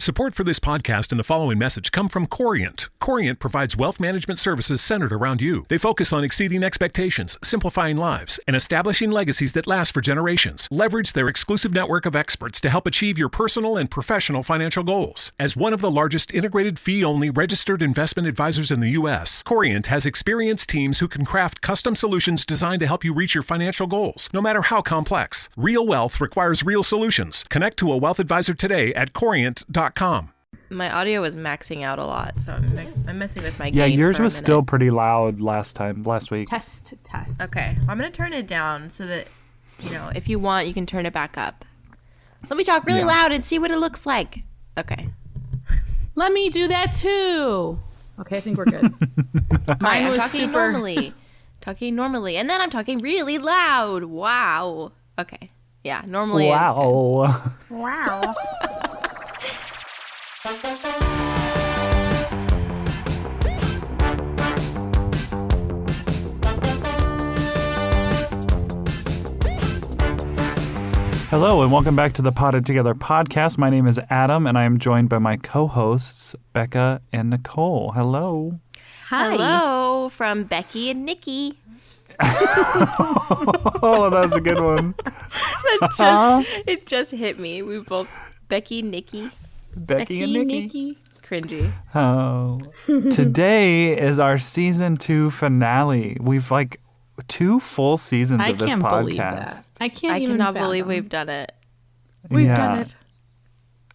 Support for this podcast and the following message come from Corient. Corient provides wealth management services centered around you. They focus on exceeding expectations, simplifying lives, and establishing legacies that last for generations. Leverage their exclusive network of experts to help achieve your personal and professional financial goals. As one of the largest integrated fee-only registered investment advisors in the U.S., Corient has experienced teams who can craft custom solutions designed to help you reach your financial goals, no matter how complex. Real wealth requires real solutions. Connect to a wealth advisor today at Corient.com. My audio was maxing out a lot, so I'm messing with my gain. Yeah, yours for a was minute. still pretty loud last week. Test. Okay, I'm going to turn it down so that, if you want, you can turn it back up. Let me talk really loud and see what it looks like. Okay. Let me do that too. Okay, I think we're good. Mine I'm was talking normally, and then I'm talking really loud. Wow. Okay. Yeah, normally is good. Wow. Hello and welcome back to the Potted Together podcast. My name is Adam and I am joined by my co-hosts Becca and Nicole. Hello. Hi. Hello from Becky and Nikki. Oh, that was a good one. It just hit me. We both Becky, Nikki, Becky and Nikki. cringy. Oh. Today is our season 2 finale. We've 2 full seasons of this podcast. Believe that. I cannot believe we've done it. We've done it.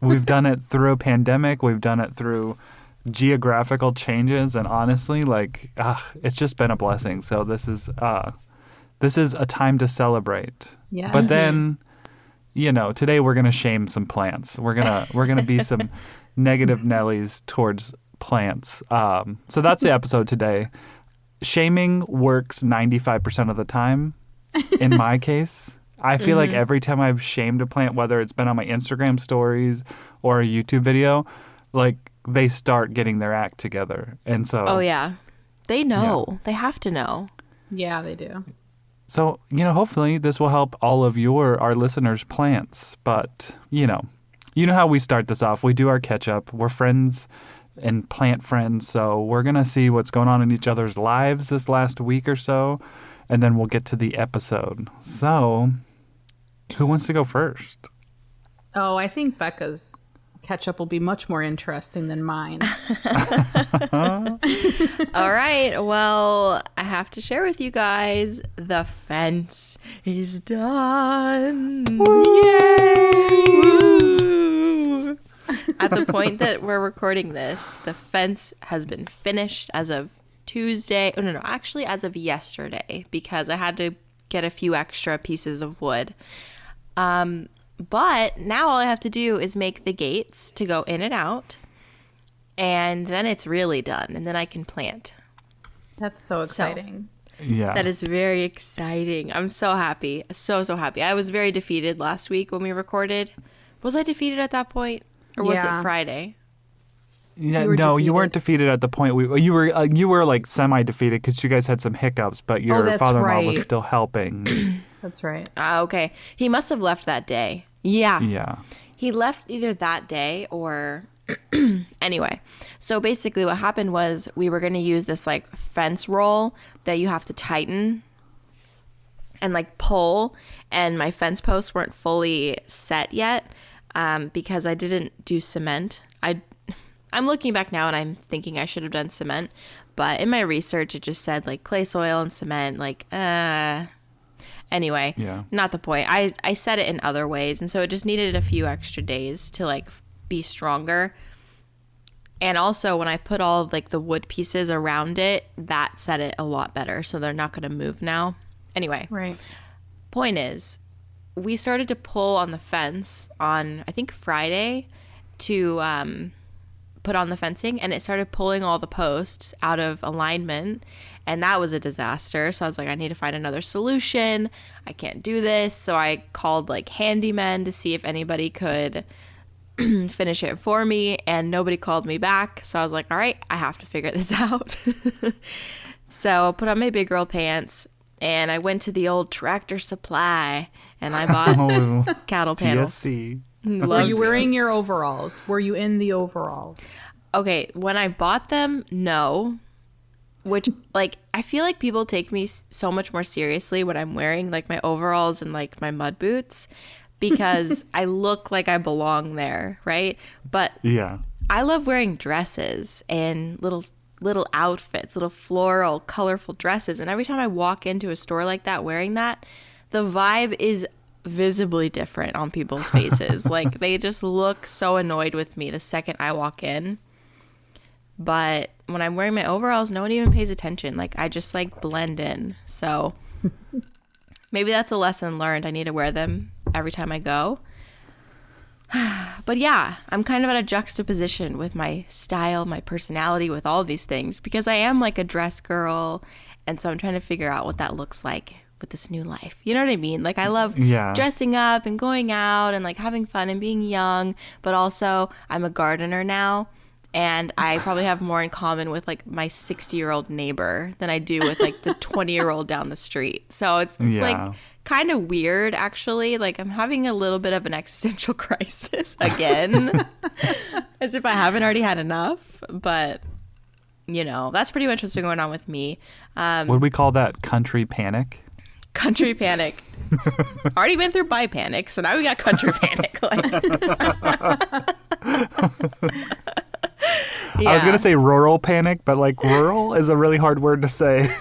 We've done it through a pandemic. We've done it through geographical changes, and honestly, it's just been a blessing. So this is a time to celebrate. Yeah. But then, today we're gonna shame some plants. We're gonna be some negative Nellies towards plants. So that's the episode today. Shaming works 95% of the time. In my case, I feel like every time I've shamed a plant, whether it's been on my Instagram stories or a YouTube video, they start getting their act together. And so... Oh, yeah. They know. Yeah. They have to know. Yeah, they do. So, hopefully this will help all of our listeners' plants. But, you know how we start this off. We do our catch-up. We're friends and plant friends, so we're going to see what's going on in each other's lives this last week or so, and then we'll get to the episode. So, who wants to go first? Oh, I think Becca's catch-up will be much more interesting than mine. All right, well, I have to share with you guys, the fence is done. Woo! Yay! Woo! At the point that we're recording this, the fence has been finished as of Tuesday. Oh, no, actually as of yesterday, because I had to get a few extra pieces of wood. But now all I have to do is make the gates to go in and out, and then it's really done, and then I can plant. That's so exciting. Yeah. That is very exciting. I'm so happy. So happy. I was very defeated last week when we recorded. Was I defeated at that point? Or was it Friday? Yeah, you weren't defeated at the point you were semi-defeated because you guys had some hiccups, but your father-in-law was still helping. That's right. Okay. He must have left that day. Yeah. Yeah. He left either that day or anyway. So basically what happened was we were going to use this fence roll that you have to tighten and pull, and my fence posts weren't fully set yet. Because I didn't do cement. I'm looking back now and I'm thinking I should have done cement, but in my research it just said clay soil and cement. Anyway, not the point. I set it in other ways, and so it just needed a few extra days to be stronger. And also when I put all of the wood pieces around it, that set it a lot better, so they're not going to move now. Anyway, right. Point is, we started to pull on the fence on, I think, Friday to put on the fencing, and it started pulling all the posts out of alignment, and that was a disaster. So I was like, I need to find another solution. I can't do this. So I called handymen to see if anybody could finish it for me, and nobody called me back. So I was like, all right, I have to figure this out. So I put on my big girl pants, and I went to the old Tractor Supply, and I bought cattle panels. TSC. Were you wearing your overalls? Were you in the overalls? Okay, when I bought them, no. Which, like, I feel like people take me so much more seriously when I'm wearing, like, my overalls and, like, my mud boots because I look like I belong there, right? But Yeah. I love wearing dresses and little outfits, little floral, colorful dresses. And every time I walk into a store like that wearing that, the vibe is visibly different on people's faces. Like, they just look so annoyed with me the second I walk in. But when I'm wearing my overalls, no one even pays attention. Like, I just, like, blend in. So maybe that's a lesson learned. I need to wear them every time I go. But yeah, I'm kind of at a juxtaposition with my style, my personality, with all these things, because I am like a dress girl. And so I'm trying to figure out what that looks like with this new life. You know what I mean? Like, I love dressing up and going out and, like, having fun and being young. But also, I'm a gardener now. And I probably have more in common with, like, my 60-year-old neighbor than I do with, like, the 20-year-old down the street. So it's like, kind of weird, actually. Like, I'm having a little bit of an existential crisis again. As if I haven't already had enough. But, you know, that's pretty much what's been going on with me. Would we call that country panic? Country panic. Already been through bi panic, so now we got country panic. I was going to say rural panic, but, like, rural is a really hard word to say.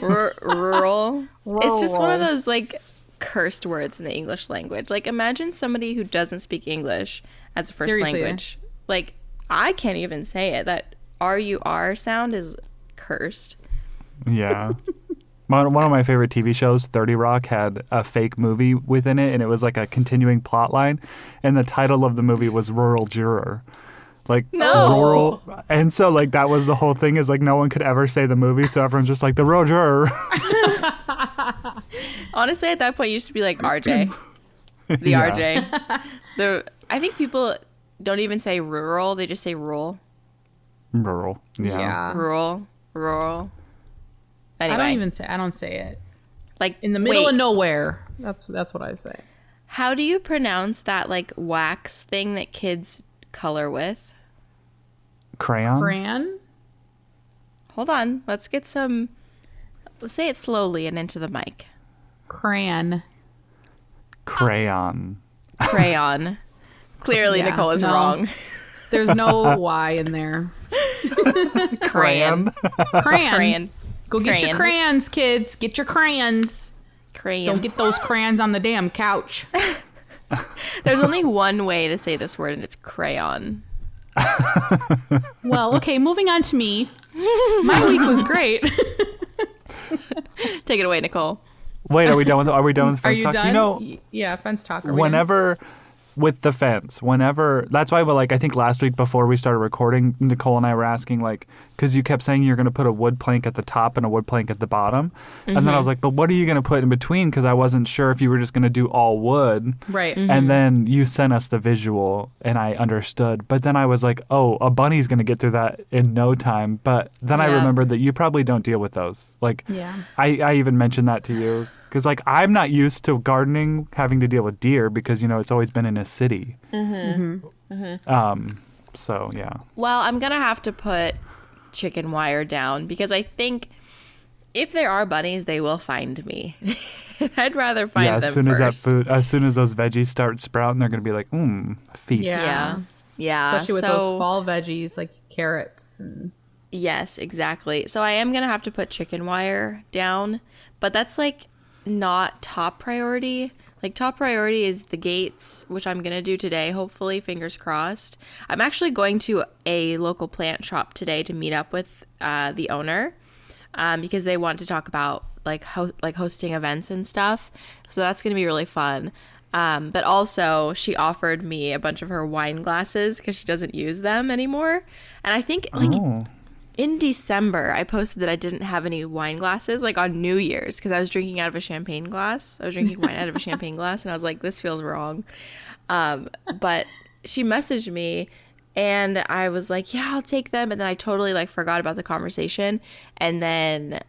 Rural. It's just one of those, like, cursed words in the English language. Like, imagine somebody who doesn't speak English as a first language. Like, I can't even say it. That R-U-R sound is cursed. Yeah. One of my favorite TV shows, 30 Rock, had a fake movie within it, and it was like a continuing plot line. And the title of the movie was Rural Juror. Like, rural. And so, like, that was the whole thing, is, like, no one could ever say the movie. So everyone's just like, the rural juror. Honestly, at that point, you used to be like RJ. The RJ. I think people don't even say rural. They just say rural. Rural. Yeah. Rural. Anyway. I don't say it. Like, in the middle of nowhere. That's what I say. How do you pronounce that, like, wax thing that kids color with? Crayon? Hold on. Let's say it slowly and into the mic. Crayon. Clearly, Nicole is wrong. There's no Y in there. Crayon. Go get your crayons, kids. Get your crayons. Don't get those crayons on the damn couch. There's only one way to say this word, and it's crayon. Well, okay, moving on to me. My week was great. Take it away, Nicole. Wait, are we done with fence Are you talk? done? You know, yeah, fence talk. With the fence, that's why, like, I think last week before we started recording, Nicole and I were asking, like, because you kept saying you're going to put a wood plank at the top and a wood plank at the bottom. Mm-hmm. And then I was like, but what are you going to put in between? Because I wasn't sure if you were just going to do all wood. Right. Mm-hmm. And then you sent us the visual and I understood. But then I was like, oh, a bunny's going to get through that in no time. But then I remembered that you probably don't deal with those. Like, I even mentioned that to you. Because, like, I'm not used to gardening having to deal with deer because, you know, it's always been in a city. Mm-hmm. Mm-hmm. So, yeah. Well, I'm going to have to put chicken wire down because I think if there are bunnies, they will find me. I'd rather find them as soon first. as soon as those veggies start sprouting, they're going to be like, feast. Yeah. Especially with those fall veggies like carrots. Yes, exactly. So I am going to have to put chicken wire down, but that's, like, not top priority. Like, top priority is the gates, which I'm gonna do today, hopefully, fingers crossed. I'm actually going to a local plant shop today to meet up with the owner because they want to talk about like hosting events and stuff, so that's gonna be really fun. But also, she offered me a bunch of her wine glasses because she doesn't use them anymore, and I think in December, I posted that I didn't have any wine glasses, like on New Year's, because I was drinking out of a champagne glass. I was drinking wine out of a champagne glass, and I was like, this feels wrong. But she messaged me, and I was like, yeah, I'll take them. And then I totally, like, forgot about the conversation. And then,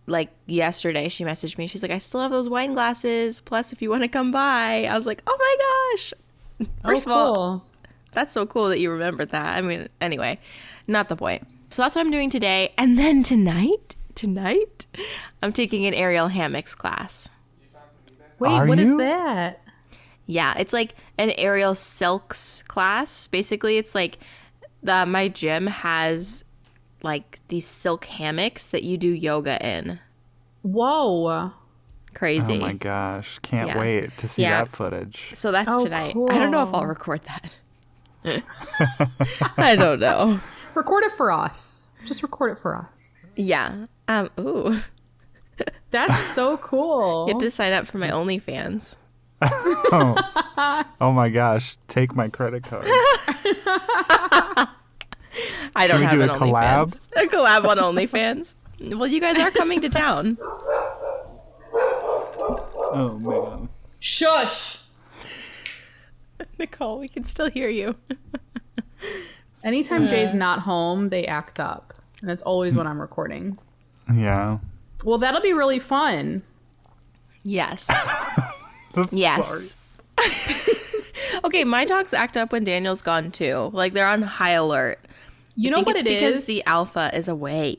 like, yesterday, she messaged me. She's like, I still have those wine glasses. Plus, if you want to come by. I was like, oh, my gosh. First of all, that's so cool that you remembered that. I mean, anyway, not the point. So that's what I'm doing today. And then tonight, I'm taking an aerial hammocks class. Wait, what is that? Yeah, it's like an aerial silks class. Basically, it's like my gym has like these silk hammocks that you do yoga in. Whoa. Crazy. Oh my gosh. Can't wait to see that footage. So that's tonight. Cool. I don't know if I'll record that. I don't know. Record it for us. Just record it for us. Yeah. Ooh. That's so cool. You have to sign up for my OnlyFans. Oh my gosh. Take my credit card. I don't have do an a collab? OnlyFans. A collab on OnlyFans. Well, you guys are coming to town. Oh man. Shush. Nicole, we can still hear you. Anytime Jay's not home, they act up. And it's always when I'm recording. Yeah. Well, that'll be really fun. Yes. Yes. Okay, my dogs act up when Daniel's gone too. Like they're on high alert. You know what it is? Because the alpha is away.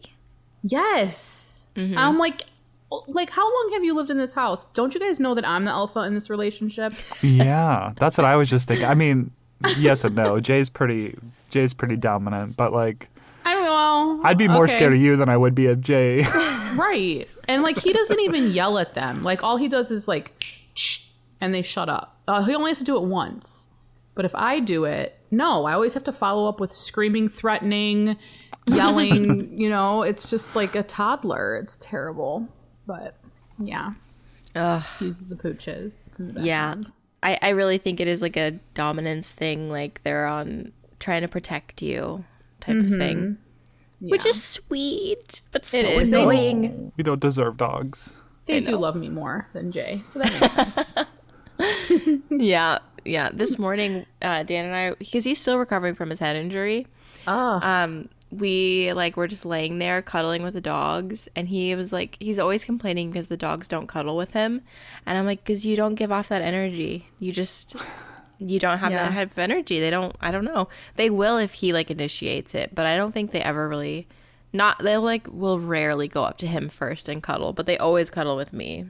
Yes. I'm like, how long have you lived in this house? Don't you guys know that I'm the alpha in this relationship? Yeah, that's what I was just thinking. I mean, yes and no. Jay's pretty dominant, but like, I'd be more scared of you than I would be of Jay. Right. And like, he doesn't even yell at them. Like, all he does is like, shh, and they shut up. He only has to do it once. But if I do it, no, I always have to follow up with screaming, threatening, yelling. It's just like a toddler. It's terrible. But yeah. Excuse the pooches. Yeah. I really think it is like a dominance thing. Like they're on trying to protect you type of thing. Yeah. Which is sweet, but so annoying. We don't deserve dogs. They do love me more than Jay. So that makes sense. Yeah. This morning, Dan and I, because he's still recovering from his head injury. We were just laying there cuddling with the dogs, and he was like, he's always complaining because the dogs don't cuddle with him, and I'm like, because you don't give off that energy. You don't have that type of energy. They don't. I don't know. They will if he initiates it, but I don't think they ever really. They will rarely go up to him first and cuddle, but they always cuddle with me.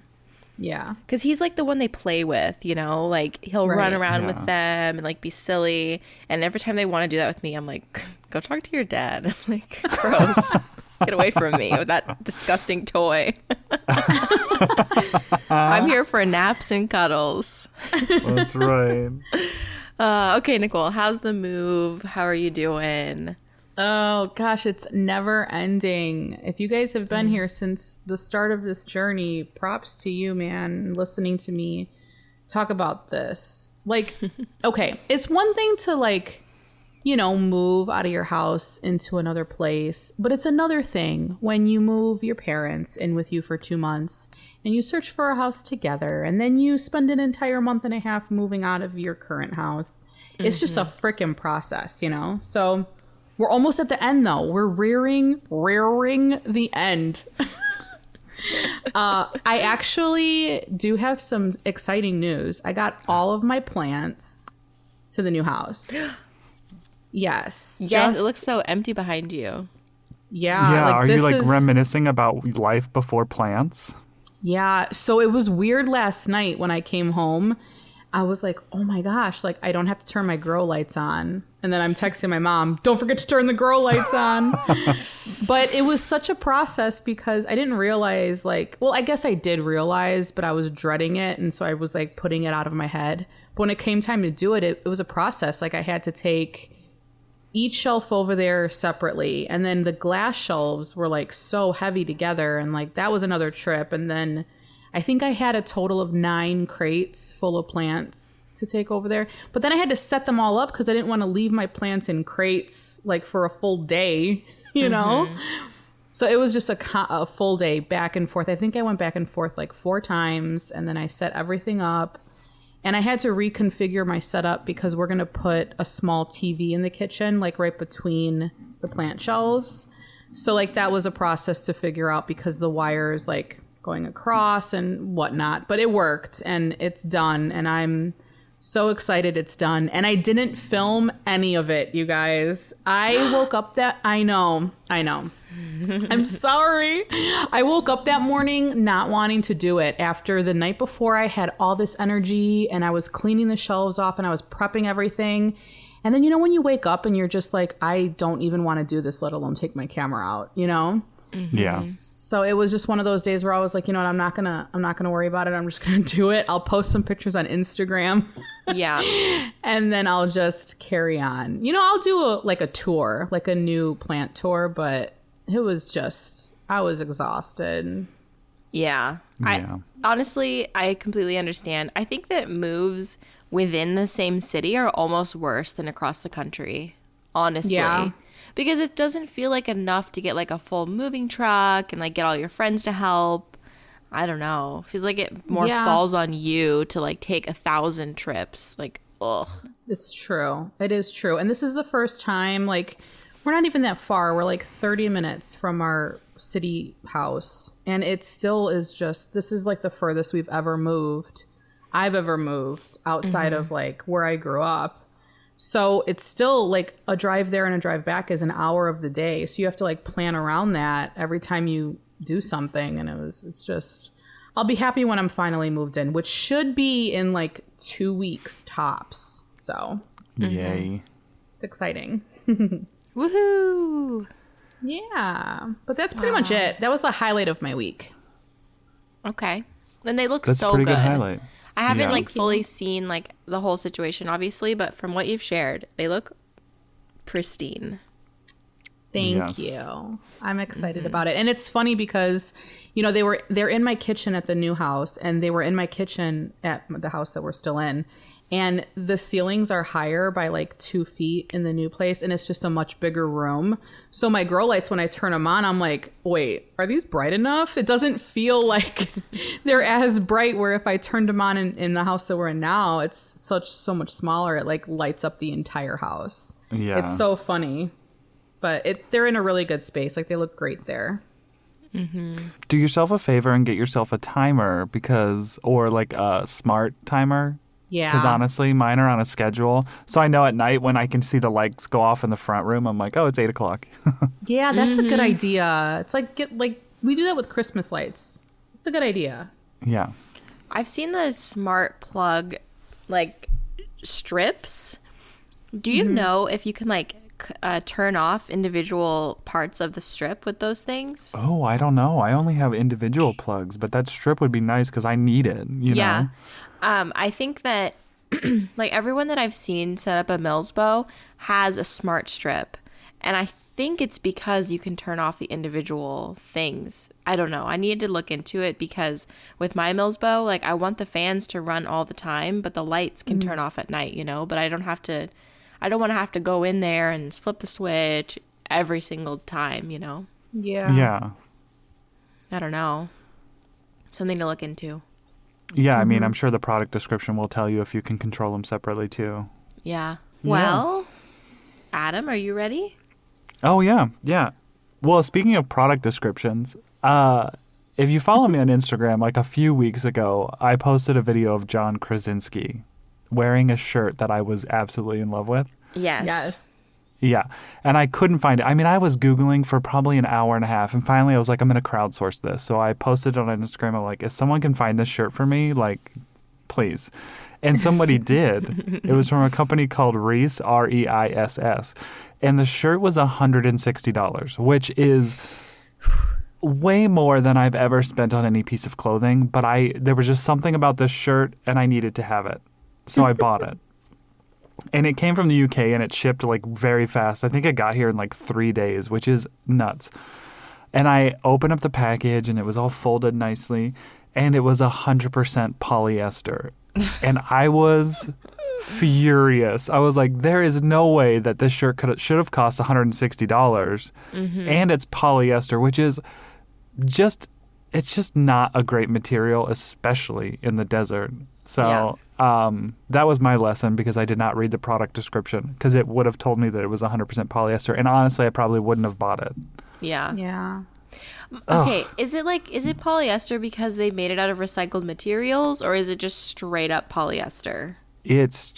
Yeah. Because he's the one they play with, he'll run around with them and be silly. And every time they want to do that with me, I'm like, go talk to your dad. I'm like, gross. Get away from me with that disgusting toy. I'm here for naps and cuddles. That's right. Okay, Nicole, how's the move? How are you doing? Oh, gosh, it's never ending. If you guys have been here since the start of this journey, props to you, man, listening to me talk about this. Okay, it's one thing to, move out of your house into another place, but it's another thing when you move your parents in with you for 2 months and you search for a house together, and then you spend an entire month and a half moving out of your current house. It's just a freaking process, So... we're almost at the end, though. We're rearing the end. I actually do have some exciting news. I got all of my plants to the new house. Yes. Yes, it looks so empty behind you. Yeah. Yeah, are you reminiscing about life before plants? Yeah. So it was weird last night when I came home. I was like, oh my gosh, I don't have to turn my grow lights on. And then I'm texting my mom, don't forget to turn the grow lights on. But it was such a process because I didn't realize I guess I did realize, but I was dreading it. And so I was putting it out of my head. But when it came time to do it, it was a process. I had to take each shelf over there separately. And then the glass shelves were so heavy together. And that was another trip. And then I think I had a total of 9 crates full of plants to take over there. But then I had to set them all up because I didn't want to leave my plants in crates for a full day, you know? So it was just a full day back and forth. I think I went back and forth 4 times, and then I set everything up. And I had to reconfigure my setup because we're going to put a small TV in the kitchen, right between the plant shelves. So that was a process to figure out because the wires going across and whatnot, but it worked and it's done, and I'm So excited it's done. And I didn't film any of it, you guys. I woke up I know. I'm sorry. I woke up that morning not wanting to do it. After the night before, I had all this energy and I was cleaning the shelves off and I was prepping everything. And then, you know, when you wake up and you're just like, I don't even want to do this, let alone take my camera out, you know? Mm-hmm. Yeah. So it was just one of those days where I was like, you know what, I'm not gonna worry about it. I'm just gonna do it. I'll post some pictures on Instagram. Yeah. And then I'll just carry on. You know, I'll do a tour, like a new plant tour, but it was just, I was exhausted. Yeah. Yeah. Honestly, I completely understand. I think that moves within the same city are almost worse than across the country, honestly. Yeah. Because it doesn't feel like enough to get like a full moving truck and like get all your friends to help. I don't know. Feels like it more falls on you to like take 1,000 trips. Like, ugh. It's true. It is true. And this is the first time, like, we're not even that far. We're like 30 minutes from our city house. And it still is just, this is like the furthest I've ever moved outside of like where I grew up. So it's still like a drive there and a drive back is an hour of the day. So you have to like plan around that every time you do something. And it's just, I'll be happy when I'm finally moved in, which should be in like 2 weeks tops. So Yay. it's exciting. Woohoo. Yeah. But that's pretty much it. That was the highlight of my week. Okay. And they look That's so a pretty good. good highlight. I haven't Yeah. like fully seen like the whole situation, obviously, but from what you've shared, they look pristine. Thank Yes. you. I'm excited about it. And it's funny because, you know, they're in my kitchen at the new house and they were in my kitchen at the house that we're still in. And the ceilings are higher by like 2 feet in the new place. And it's just a much bigger room. So my grow lights, when I turn them on, I'm like, wait, are these bright enough? It doesn't feel like they're as bright, where if I turned them on in the house that we're in now, it's so much smaller. It like lights up the entire house. Yeah. It's so funny. But they're in a really good space. Like, they look great there. Do yourself a favor and get yourself a timer or like a smart timer. Yeah. Because honestly, mine are on a schedule. So I know at night when I can see the lights go off in the front room, I'm like, oh, it's 8 o'clock. Yeah, that's a good idea. It's like, we do that with Christmas lights. It's a good idea. Yeah. I've seen the smart plug like strips. Do you know if you can like turn off individual parts of the strip with those things? Oh, I don't know. I only have individual plugs, but that strip would be nice because I need it, you know? I think that like everyone that I've seen set up a Mills bow has a smart strip. And I think it's because you can turn off the individual things. I don't know. I needed to look into it because with my Mills bow, like I want the fans to run all the time, but the lights can turn off at night, you know? But I don't want to have to go in there and flip the switch every single time, you know? Yeah. Yeah. I don't know. Something to look into. Yeah, I mean, I'm sure the product description will tell you if you can control them separately too. Yeah. Well, Adam, are you ready? Oh, yeah. Yeah. Well, speaking of product descriptions, if you follow me on Instagram, like a few weeks ago, I posted a video of John Krasinski wearing a shirt that I was absolutely in love with. Yes. Yeah. And I couldn't find it. I mean, I was Googling for probably an hour and a half. And finally, I was like, I'm going to crowdsource this. So I posted it on Instagram. I'm like, if someone can find this shirt for me, like, please. And somebody did. It was from a company called Reis, Reiss. And the shirt was $160, which is way more than I've ever spent on any piece of clothing. But there was just something about this shirt and I needed to have it. So I bought it. And it came from the UK and it shipped like very fast. I think it got here in like 3 days, which is nuts. And I opened up the package and it was all folded nicely. And it was 100% polyester. And I was furious. I was like, there is no way that this shirt should have cost $160. And it's polyester, which is it's just not a great material, especially in the desert. So that was my lesson because I did not read the product description because it would have told me that it was 100% polyester. And honestly, I probably wouldn't have bought it. Yeah. Yeah. Okay, is it polyester because they made it out of recycled materials, or is it just straight up polyester? it's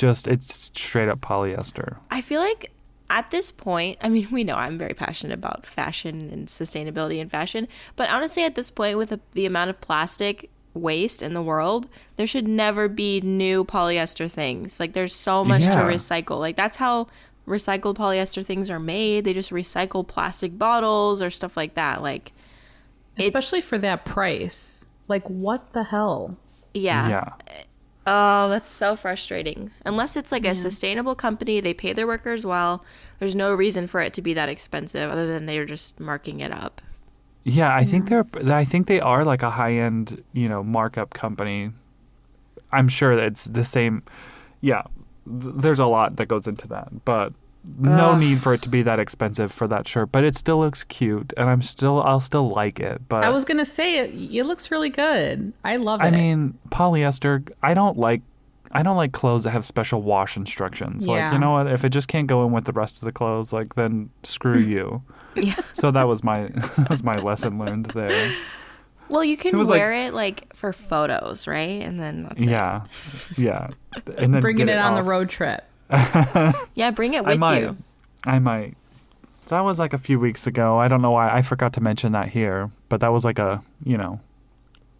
straight up polyester. I feel like at this point, I mean, we know I'm very passionate about fashion and sustainability in fashion, but honestly, at this point, with the amount of plastic waste in the world, there should never be new polyester things. Like, there's so much to recycle. Like, that's how recycled polyester things are made. They just recycle plastic bottles or stuff like that. Like, especially for that price. Like, what the hell? Yeah. Oh, that's so frustrating. Unless it's like a sustainable company, they pay their workers well, there's no reason for it to be that expensive other than they're just marking it up. Yeah, I think they are like a high-end, markup company. I'm sure that it's the same. Yeah, there's a lot that goes into that, but no need for it to be that expensive for that shirt. But it still looks cute, and I'll still like it. But I was gonna say it looks really good. I love it. I mean, polyester. I don't like clothes that have special wash instructions. Like, you know what? If it just can't go in with the rest of the clothes, like, then screw you. Yeah. So that was my lesson learned there. Well, you can wear it like for photos, right? And then that's it. Yeah. And then bringing it on off. the road trip. Yeah, bring it with you. I might. That was like a few weeks ago. I don't know why I forgot to mention that here, but that was like a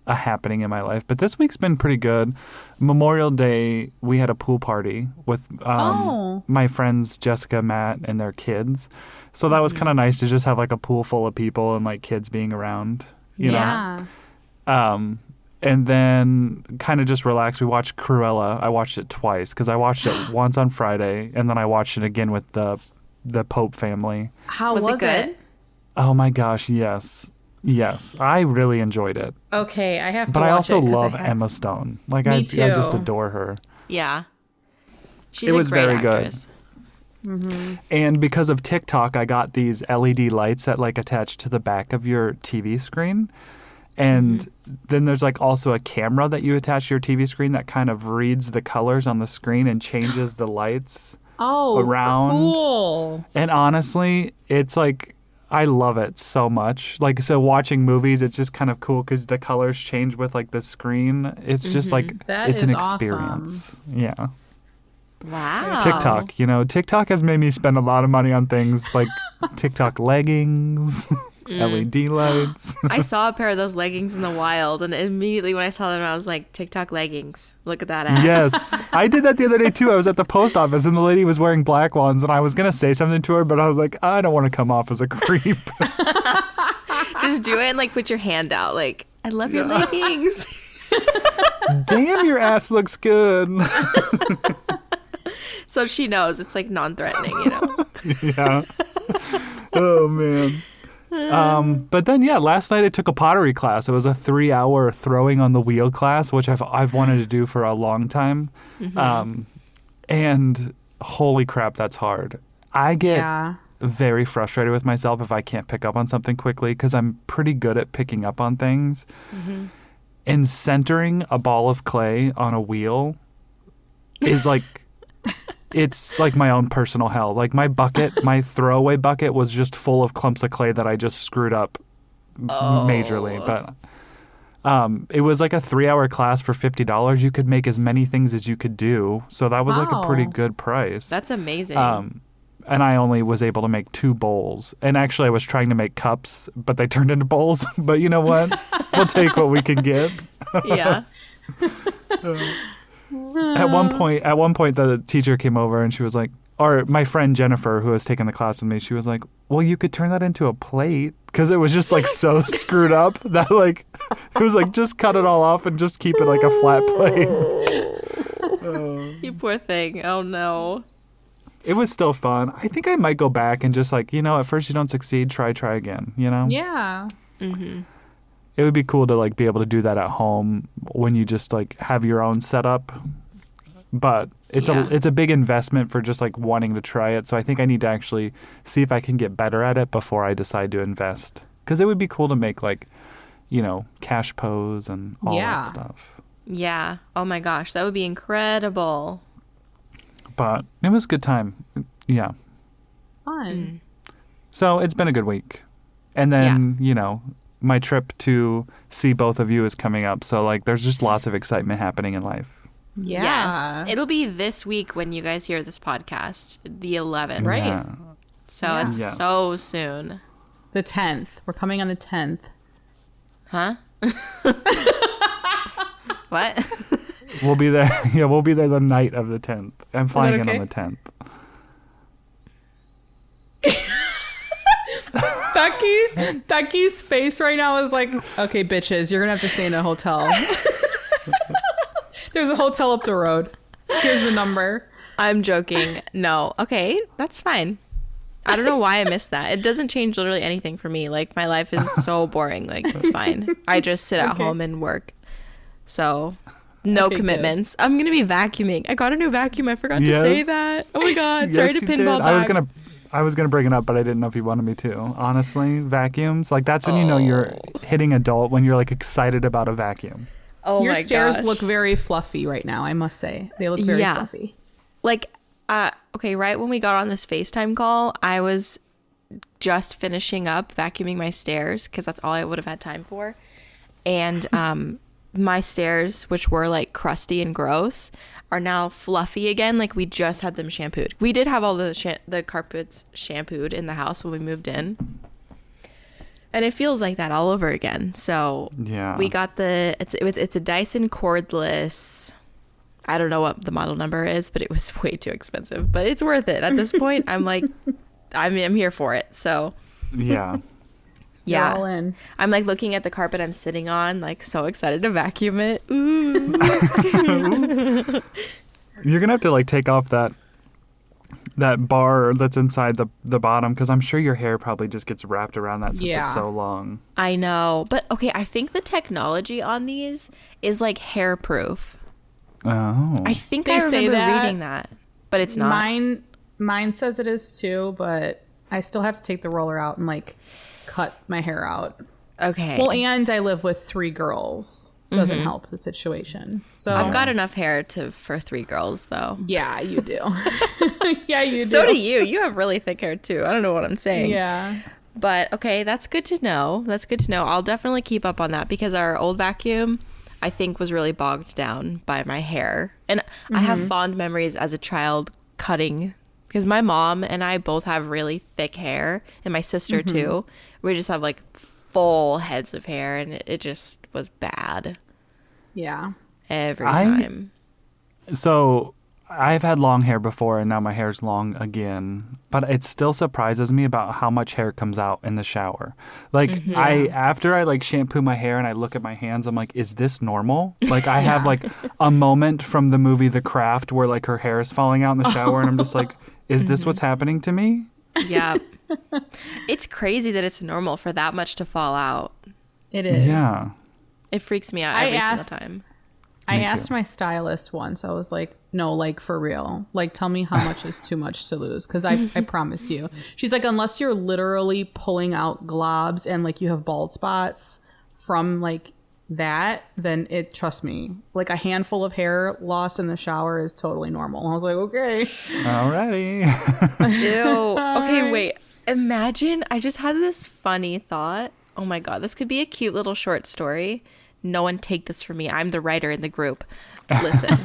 happening in my life. But this week's been pretty good. Memorial Day, we had a pool party with my friends Jessica, Matt, and their kids. So that was kind of nice to just have like a pool full of people and like kids being around, you know. And then kind of just relax. We watched Cruella. I watched it twice because I watched it once on Friday, and then I watched it again with the Pope family. How was it good? Oh my gosh, yes. I really enjoyed it. Okay, I have to But watch I also it love Emma Stone. Like, I just adore her. Yeah. She's a great actress. Mm-hmm. And because of TikTok, I got these LED lights that like attach to the back of your TV screen. And then there's like also a camera that you attach to your TV screen that kind of reads the colors on the screen and changes the lights around. Cool. And honestly, it's like, I love it so much. Like, so watching movies, it's just kind of cool because the colors change with like the screen. It's just like, it's an experience. Awesome. Yeah. Wow. TikTok has made me spend a lot of money on things like TikTok leggings. LED lights. I saw a pair of those leggings in the wild, and immediately when I saw them, I was like, TikTok leggings. Look at that ass. Yes. I did that the other day, too. I was at the post office, and the lady was wearing black ones, and I was going to say something to her, but I was like, I don't want to come off as a creep. Just do it and, like, put your hand out. Like, I love your leggings. Damn, your ass looks good. So she knows. It's, like, non-threatening, Yeah. Oh, man. But then, last night I took a pottery class. It was a 3-hour throwing on the wheel class, which I've wanted to do for a long time. And holy crap, that's hard. I get very frustrated with myself if I can't pick up on something quickly because I'm pretty good at picking up on things. And centering a ball of clay on a wheel is like... It's like my own personal hell. Like my throwaway bucket was just full of clumps of clay that I just screwed up majorly. But it was like a 3-hour class for $50. You could make as many things as you could do. So that was like a pretty good price. That's amazing. And I only was able to make 2 bowls. And actually I was trying to make cups, but they turned into bowls. But you know what? We'll take what we can get. Yeah. At one point, the teacher came over and she was like, or my friend Jennifer, who was taking the class with me, she was like, well, you could turn that into a plate because it was just like so screwed up that like, it was like, just cut it all off and just keep it like a flat plate. You poor thing. Oh, no. It was still fun. I think I might go back and just like, at first you don't succeed, try again, Yeah. Mm-hmm. It would be cool to like be able to do that at home when you just like have your own setup. But it's a big investment for just like wanting to try it. So I think I need to actually see if I can get better at it before I decide to invest. Because it would be cool to make like, cash pose and all that stuff. Yeah. Oh my gosh, that would be incredible. But it was a good time. Yeah. Fun. So it's been a good week. And then, my trip to see both of you is coming up. So, like, there's just lots of excitement happening in life. Yes. It'll be this week when you guys hear this podcast, the 11th. Right. Yeah. So it's so soon. The 10th. We're coming on the 10th. Huh? What? We'll be there. Yeah, we'll be there the night of the 10th. I'm flying in on the 10th. Becky's face right now is like, okay, bitches, you're gonna have to stay in a hotel. There's a hotel up the road. Here's the number. I'm joking. No. Okay, that's fine. I don't know why I missed that. It doesn't change literally anything for me. Like, my life is so boring. Like, it's fine. I just sit at home and work. So, no commitments. Good. I'm going to be vacuuming. I got a new vacuum. I forgot to say that. Oh my God. Sorry to pinball back. I was gonna bring it up, but I didn't know if you wanted me to. Honestly, vacuums, like that's when you know you're hitting adult, when you're like excited about a vacuum. Oh Your my stairs gosh. look very fluffy right now, I must say. They look very fluffy. Like, okay, right when we got on this FaceTime call, I was just finishing up vacuuming my stairs because that's all I would have had time for. And my stairs, which were like crusty and gross, are now fluffy again. Like, we just had them shampooed. We did have all the carpets shampooed in the house when we moved in. And it feels like that all over again. So we got it's a Dyson cordless. I don't know what the model number is, but it was way too expensive. But it's worth it. At this point, I'm like, I'm here for it. So yeah. You're all in. I'm like looking at the carpet I'm sitting on, like so excited to vacuum it. Ooh. You're gonna have to like take off that bar that's inside the bottom, because I'm sure your hair probably just gets wrapped around that since it's so long. I know, but okay, I think the technology on these is like hair proof. Oh, I think I remember reading that, but it's not. Mine says it is too, but I still have to take the roller out and like cut my hair out. Okay. Well, and I live with 3 girls. Doesn't help the situation. So I've got enough hair for 3 girls, though. Yeah, you do. Yeah, you do. So do you. You have really thick hair too. I don't know what I'm saying. Yeah. But okay, that's good to know. I'll definitely keep up on that, because our old vacuum, I think, was really bogged down by my hair. And I have fond memories as a child cutting, because my mom and I both have really thick hair, and my sister too. We just have like full heads of hair, and it just was bad. Yeah. Every time. So I've had long hair before, and now my hair's long again. But it still surprises me about how much hair comes out in the shower. Like, after I like shampoo my hair and I look at my hands, I'm like, is this normal? Like, I have like a moment from the movie The Craft where like her hair is falling out in the shower, and I'm just like, is this what's happening to me? Yeah. It's crazy that it's normal for that much to fall out. It is. Yeah. It freaks me out every single time. I asked my stylist once. I was like, no, like for real. Like, tell me how much is too much to lose. Because I promise you. She's like, unless you're literally pulling out globs and like you have bald spots from like that, then trust me, like a handful of hair loss in the shower is totally normal. I was like, okay. Alrighty. Ew. Okay, wait. Imagine, I just had this funny thought. Oh my God, this could be a cute little short story. No one take this from me. I'm the writer in the group. Listen.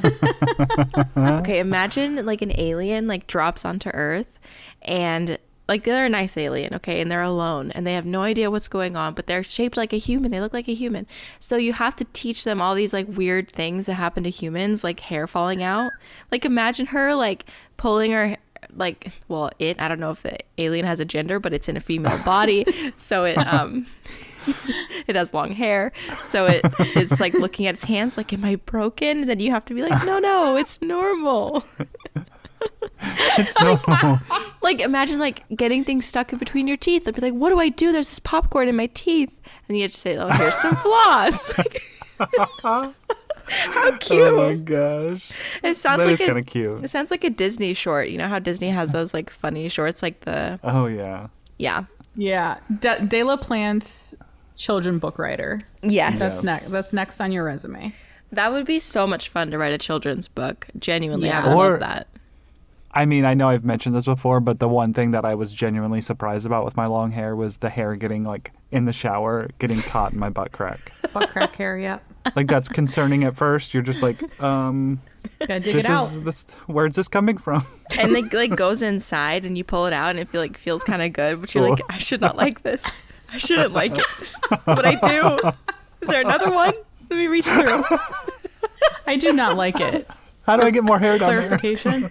Okay, imagine like an alien like drops onto Earth, and like they're a nice alien, okay, and they're alone and they have no idea what's going on, but they're shaped like a human. They look like a human. So you have to teach them all these like weird things that happen to humans, like hair falling out. Like, imagine her like pulling her like, well, I don't know if the alien has a gender, but it's in a female body. So it it has long hair. So it's like looking at its hands like, am I broken? And then you have to be like, no, it's normal. It's normal. Like, imagine like getting things stuck in between your teeth. They'll be like, what do I do? There's this popcorn in my teeth. And you have to say, oh, here's some floss. How cute. Oh my gosh. It sounds that like is kind of cute. It sounds like a Disney short. You know how Disney has those like funny shorts, like the... Oh, yeah. Yeah. Yeah. De La Plante's children book writer. Yes. That's next on your resume. That would be so much fun to write a children's book. Genuinely, Yeah. I would love that. I mean, I know I've mentioned this before, but the one thing that I was genuinely surprised about with my long hair was the hair getting, like, in the shower, getting caught in my butt crack. Butt crack hair, yeah. Like, that's concerning at first. You're just like, Gotta dig it out. Where's this coming from? And it like goes inside and you pull it out and it feels kind of good, but you're like, I should not like this. I shouldn't like it, but I do. Is there another one? Let me reach through. I do not like it. How do I get more hair down there? Clarification.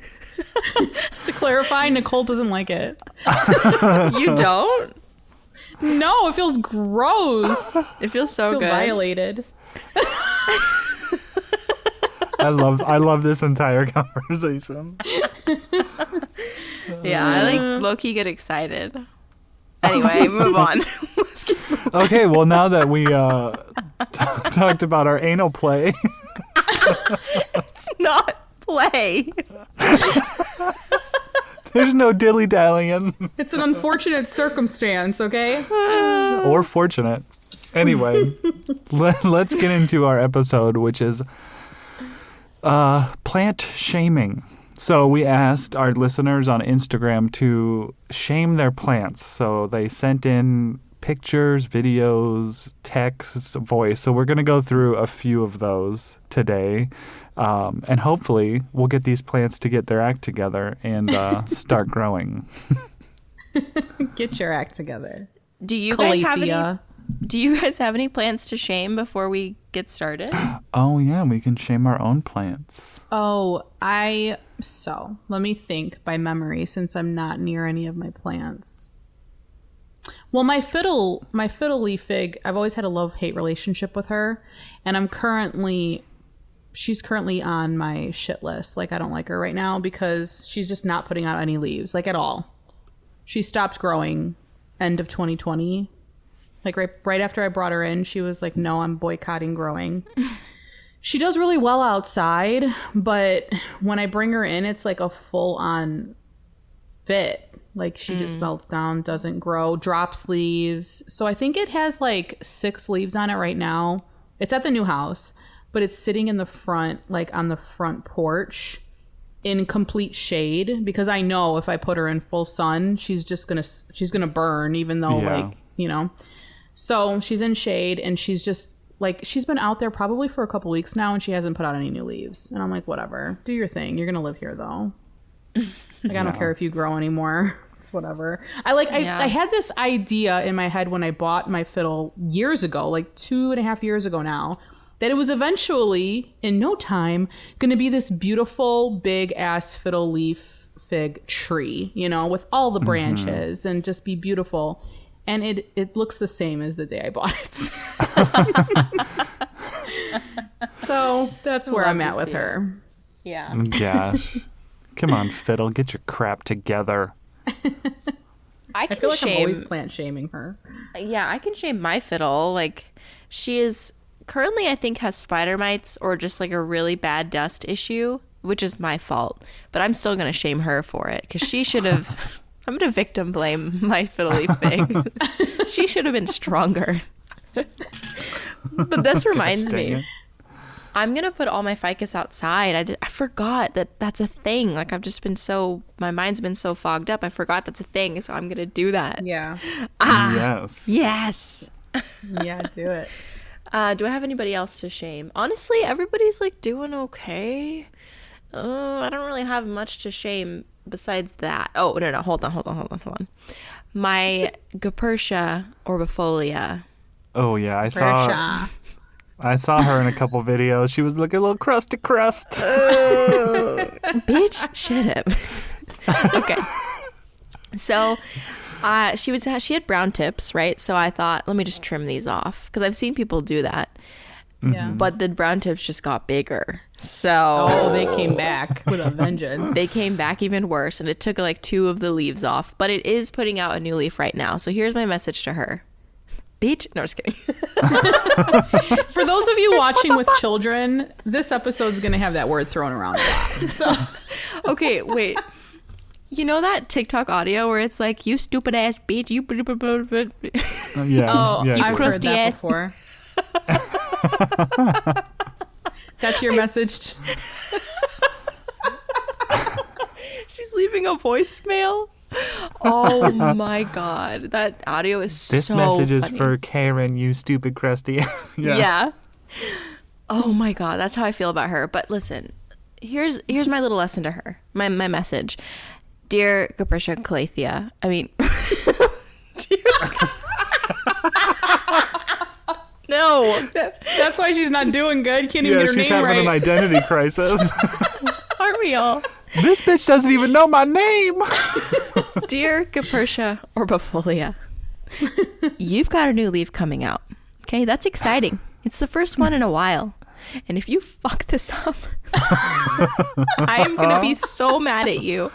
To clarify, Nicole doesn't like it. You don't? No, it feels gross. It feels so I feel good. violated. I love this entire conversation. Yeah, I like low-key get excited. Anyway, move on. Okay, well, now that we talked about our anal play. It's not play. There's no dilly-dallying. It's an unfortunate circumstance, okay? Or fortunate. Anyway, let's get into our episode, which is plant shaming. So we asked our listeners on Instagram to shame their plants. So they sent in pictures, videos, texts, voice. So we're going to go through a few of those today. And hopefully we'll get these plants to get their act together and start growing. Get your act together. Do you guys have any plants to shame before we get started? Oh, yeah, we can shame our own plants. Oh, so let me think by memory since I'm not near any of my plants. Well, my fiddle leaf fig, I've always had a love-hate relationship with her, and she's currently on my shit list. Like, I don't like her right now because she's just not putting out any leaves, like, at all. She stopped growing end of 2020. Like, right after I brought her in, she was like, no, I'm boycotting growing. She does really well outside, but when I bring her in, it's like a full-on fit. Like, she just melts down, doesn't grow, drops leaves. So I think it has like 6 leaves on it right now. It's at the new house, but it's sitting in the front, like on the front porch in complete shade, because I know if I put her in full sun, she's gonna burn, even though like, you know. So she's in shade, and she's just like, she's been out there probably for a couple weeks now, and she hasn't put out any new leaves. And I'm like, whatever, do your thing. You're gonna live here though. Like, I don't care if you grow anymore. It's whatever. I had this idea in my head when I bought my fiddle years ago, like 2.5 years ago now, that it was eventually, in no time, going to be this beautiful, big-ass fiddle leaf fig tree, you know, with all the branches and just be beautiful. And it looks the same as the day I bought it. So that's where I'm at with her. Yeah. Gosh. Come on, fiddle, get your crap together. I feel like I'm always plant shaming her. Yeah, I can shame my fiddle. Like, she is currently, I think, has spider mites or just like a really bad dust issue, which is my fault. But I'm still going to shame her for it because she should have. I'm going to victim blame my fiddle leaf fig. She should have been stronger. But this reminds me. I'm going to put all my ficus outside. I forgot that that's a thing. Like, I've just been my mind's been so fogged up. I forgot that's a thing. So I'm going to do that. Yeah. Yes. Yes. Yeah, do it. Do I have anybody else to shame? Honestly, everybody's like doing okay. I don't really have much to shame besides that. Oh, no. Hold on. My Gapertia orbifolia. Oh, yeah. I saw her in a couple videos. She was looking a little crusty crust. Bitch, shut up. Okay. So she had brown tips, right? So I thought, let me just trim these off because I've seen people do that. Yeah. But the brown tips just got bigger. So they came back with a vengeance. They came back even worse, and it took like 2 of the leaves off. But it is putting out a new leaf right now. So here's my message to her. Bitch. No, just kidding. For those of you watching with children, this episode's going to have that word thrown around a lot. So. Okay, wait. You know that TikTok audio where it's like, you stupid ass bitch, you Yeah. Oh, yeah, I've heard that ass. before. That's your message. She's She's leaving a voicemail. Oh my God. That audio is This so message is funny. for Karen, you stupid crusty. Yeah. Oh my God. That's how I feel about her. But listen, here's my little lesson to her. My message. Dear Capricia Calathea. I mean, no. That's why she's not doing good. Can't even Yeah, get her she's name having right. an identity crisis. Aren't we all? This bitch doesn't even know my name. Dear Capricia Orbifolia, you've got a new leaf coming out. Okay, that's exciting. It's the first one in a while. And if you fuck this up, I'm going to be so mad at you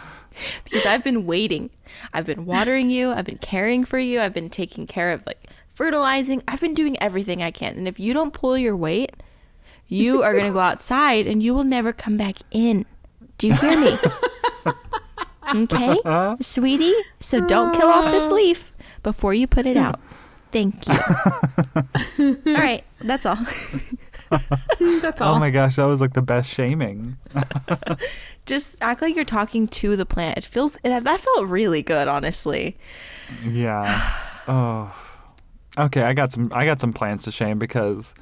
because I've been waiting. I've been watering you. I've been caring for you. I've been taking care of like fertilizing. I've been doing everything I can. And if you don't pull your weight, you are going to go outside and you will never come back in. Do you hear me? Okay, sweetie? So don't kill off this leaf before you put it out. Thank you. All right, that's all. That's all. Oh my gosh, that was like the best shaming. Just act like you're talking to the plant. That felt really good, honestly. Yeah. Oh. Okay, I got some plans to shame because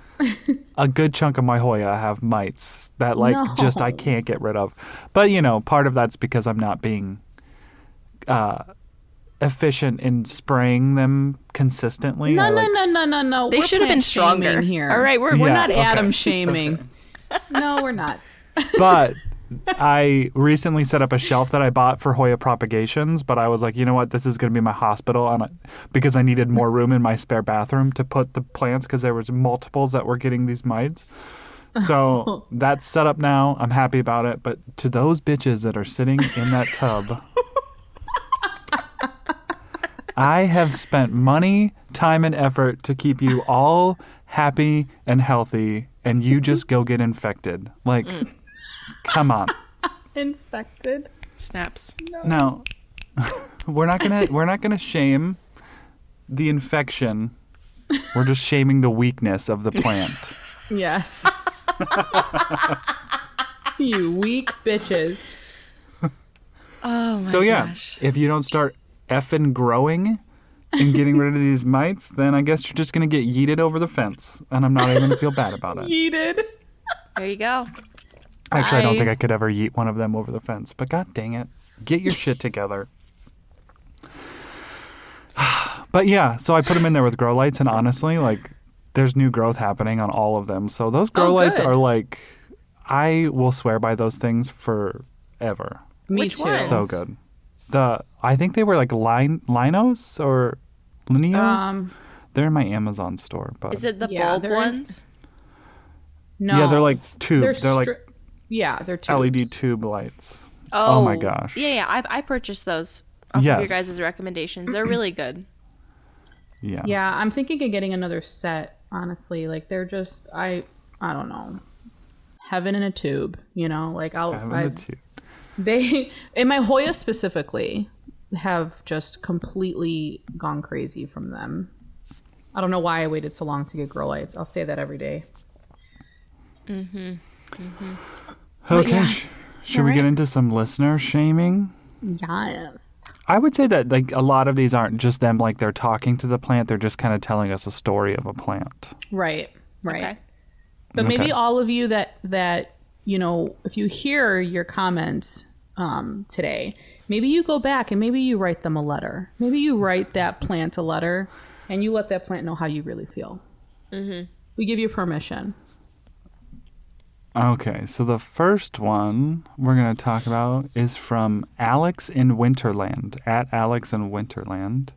a good chunk of my Hoya have mites that just I can't get rid of. But part of that's because I'm not being efficient in spraying them consistently. No. They We're should have been plant stronger. shaming here. All right, we're We're Yeah, not okay. Adam shaming. No, we're not. But I recently set up a shelf that I bought for Hoya propagations, but I was like, you know what, this is going to be my hospital, because I needed more room in my spare bathroom to put the plants because there was multiples that were getting these mites. So that's set up now. I'm happy about it. But to those bitches that are sitting in that tub, I have spent money, time, and effort to keep you all happy and healthy, and you just go get infected. Like, come on. Infected. Snaps. Now, we're not gonna shame the infection. We're just shaming the weakness of the plant. Yes. You weak bitches. Oh my So yeah, gosh. if you don't start effing growing and getting rid of these mites, then I guess you're just gonna get yeeted over the fence, and I'm not even gonna feel bad about it. Yeeted. There you go. Actually, I don't Bye. think I could ever yeet one of them over the fence. But god dang it, get your shit together. But yeah, so I put them in there with grow lights, and honestly, there's new growth happening on all of them. So those grow lights good. are I will swear by those things forever. Me Which too. ones? So good. I think they were Linos or Lineos. They're in my Amazon store, but Is it the Yeah, bulb they're in- ones? No. yeah, they're like tube. They're like yeah, they're tubes. LED tube lights. Oh my gosh. Yeah. I purchased those off of your Yes. guys' recommendations. They're really good. Yeah. Yeah, I'm thinking of getting another set, honestly. They're just I don't know. Heaven in a tube, Having the tube. They in my Hoya specifically have just completely gone crazy from them. I don't know why I waited so long to get grow lights. I'll say that every day. Okay. yeah. Should we get into some listener shaming? Yes. I would say that a lot of these aren't just them they're talking to the plant. They're just kind of telling us a story of a plant. Right. Okay. But maybe Okay. all of you that if you hear your comments today, maybe you go back and maybe you write them a letter. Maybe you write that plant a letter and you let that plant know how you really feel. Mm-hmm. We give you permission. Okay, so the first one we're going to talk about is from Alex in Winterland, at Alex in Winterland.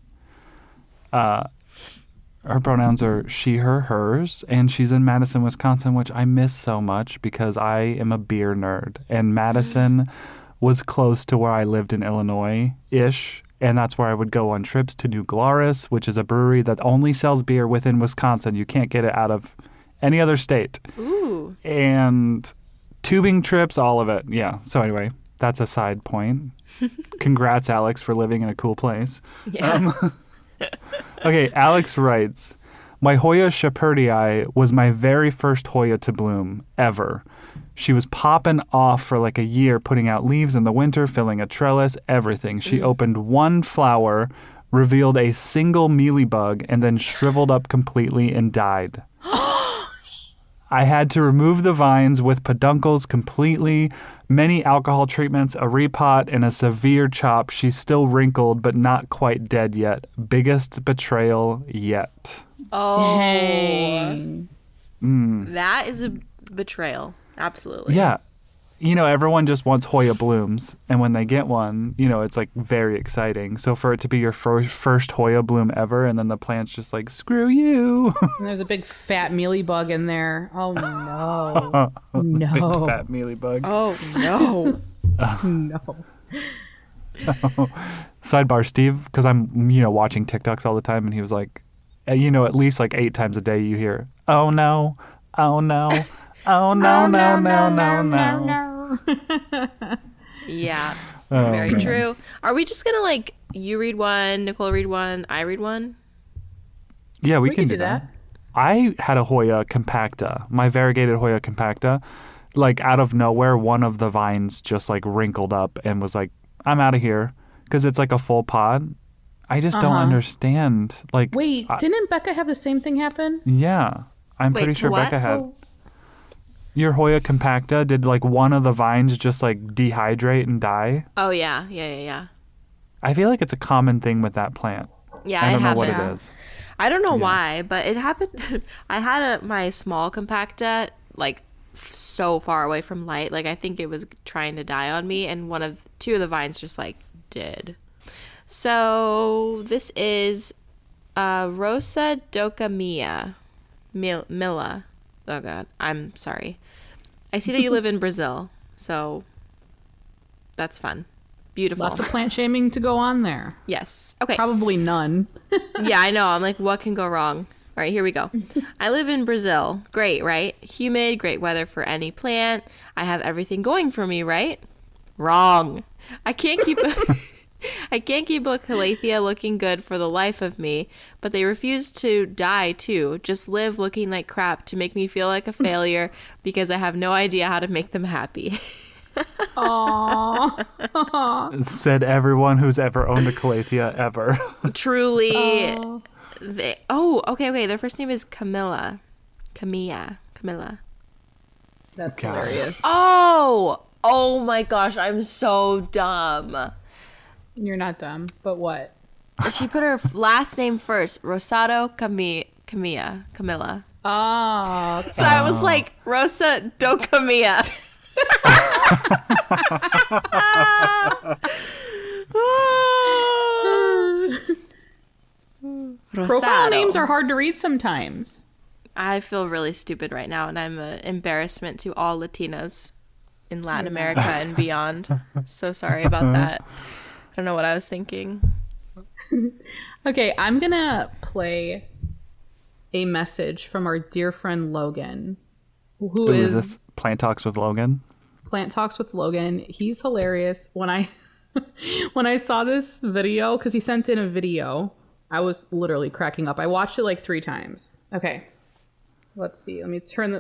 Her pronouns are she, her, hers, and she's in Madison, Wisconsin, which I miss so much because I am a beer nerd. And Madison was close to where I lived in Illinois-ish, and that's where I would go on trips to New Glarus, which is a brewery that only sells beer within Wisconsin. You can't get it out of any other state. Ooh. And tubing trips, all of it. Yeah. So anyway, that's a side point. Congrats, Alex, for living in a cool place. Yeah. Okay, Alex writes, My Hoya Shepherdii was my very first Hoya to bloom ever. She was popping off for like a year, putting out leaves in the winter, filling a trellis, everything. She opened one flower, revealed a single mealybug, and then shriveled up completely and died. I had to remove the vines with peduncles completely, many alcohol treatments, a repot, and a severe chop. She's still wrinkled, but not quite dead yet. Biggest betrayal yet. Oh, Dang. that is a betrayal. Absolutely. Yeah. You know, everyone just wants Hoya blooms, and when they get one, you know, it's like very exciting. So for it to be your first Hoya bloom ever, and then the plant's just like, screw you. And there's a big fat mealy bug in there. Oh no. No. Big fat mealybug. Oh no. No. Sidebar, Steve, because I'm, you know, watching TikToks all the time, and he was like, you know, at least like 8 times a day you hear, oh no, oh no, oh no, no, no, no, no. Yeah. Oh, Very man. true. Are we just gonna like you read one, Nicole read one, I read one? Yeah, we We can can do do that. that. I had a Hoya compacta, my variegated Hoya compacta. Like out of nowhere, one of the vines just like wrinkled up and was like, I'm out of here. Because it's like a full pod. I just don't understand. Like, Wait, didn't Becca have the same thing happen? yeah, I'm Wait, pretty sure what? Becca had. So- Your Hoya compacta, did like one of the vines just like dehydrate and die? Oh yeah. I feel like it's a common thing with that plant. Yeah, I don't it know what happened. it is. I don't know why, but it happened. I had my small compacta like so far away from light. Like I think it was trying to die on me, and two of the vines just like did. So this is Rosa Docamia Milla. Oh God, I'm sorry. I see that you live in Brazil, so that's fun. Beautiful. Lots of plant shaming to go on there. Yes. Okay. Probably none. Yeah, I know. I'm like, what can go wrong? All right, here we go. I live in Brazil. Great, right? Humid, great weather for any plant. I have everything going for me, right? Wrong. I can't keep I can't keep a calathea looking good for the life of me, but they refuse to die too. Just live looking like crap to make me feel like a failure because I have no idea how to make them happy. Aww. Said everyone who's ever owned a calathea ever. Truly. Okay. Their first name is Camilla. Camilla. That's God. hilarious. Oh my gosh, I'm so dumb. You're not dumb, but what? She put her last name first, Rosado Camilla. Oh, So I was like, Rosa do Camilla. profile Rosado. names are hard to read sometimes. I feel really stupid right now, and I'm an embarrassment to all Latinas in Latin America and beyond. So sorry about that. I don't know what I was thinking. Okay, I'm gonna play a message from our dear friend Logan, who Ooh, is is this Plant Talks with Logan? Plant Talks with Logan. He's hilarious. When I when I saw this video, because he sent in a video, I was literally cracking up. I watched it like 3 times. Okay, let's see. Let me turn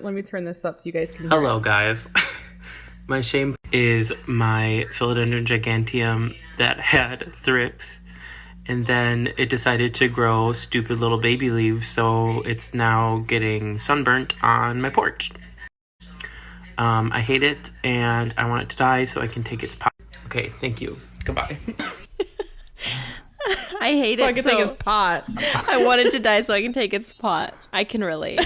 this up so you guys can hear. Hello, guys. My shame is my Philodendron giganteum that had thrips, and then it decided to grow stupid little baby leaves, so it's now getting sunburnt on my porch. I hate it, and I want it to die so I can take its pot. Okay, thank you. Goodbye. I hate So it. I can take his pot. I want it to die so I can take its pot. I can relate.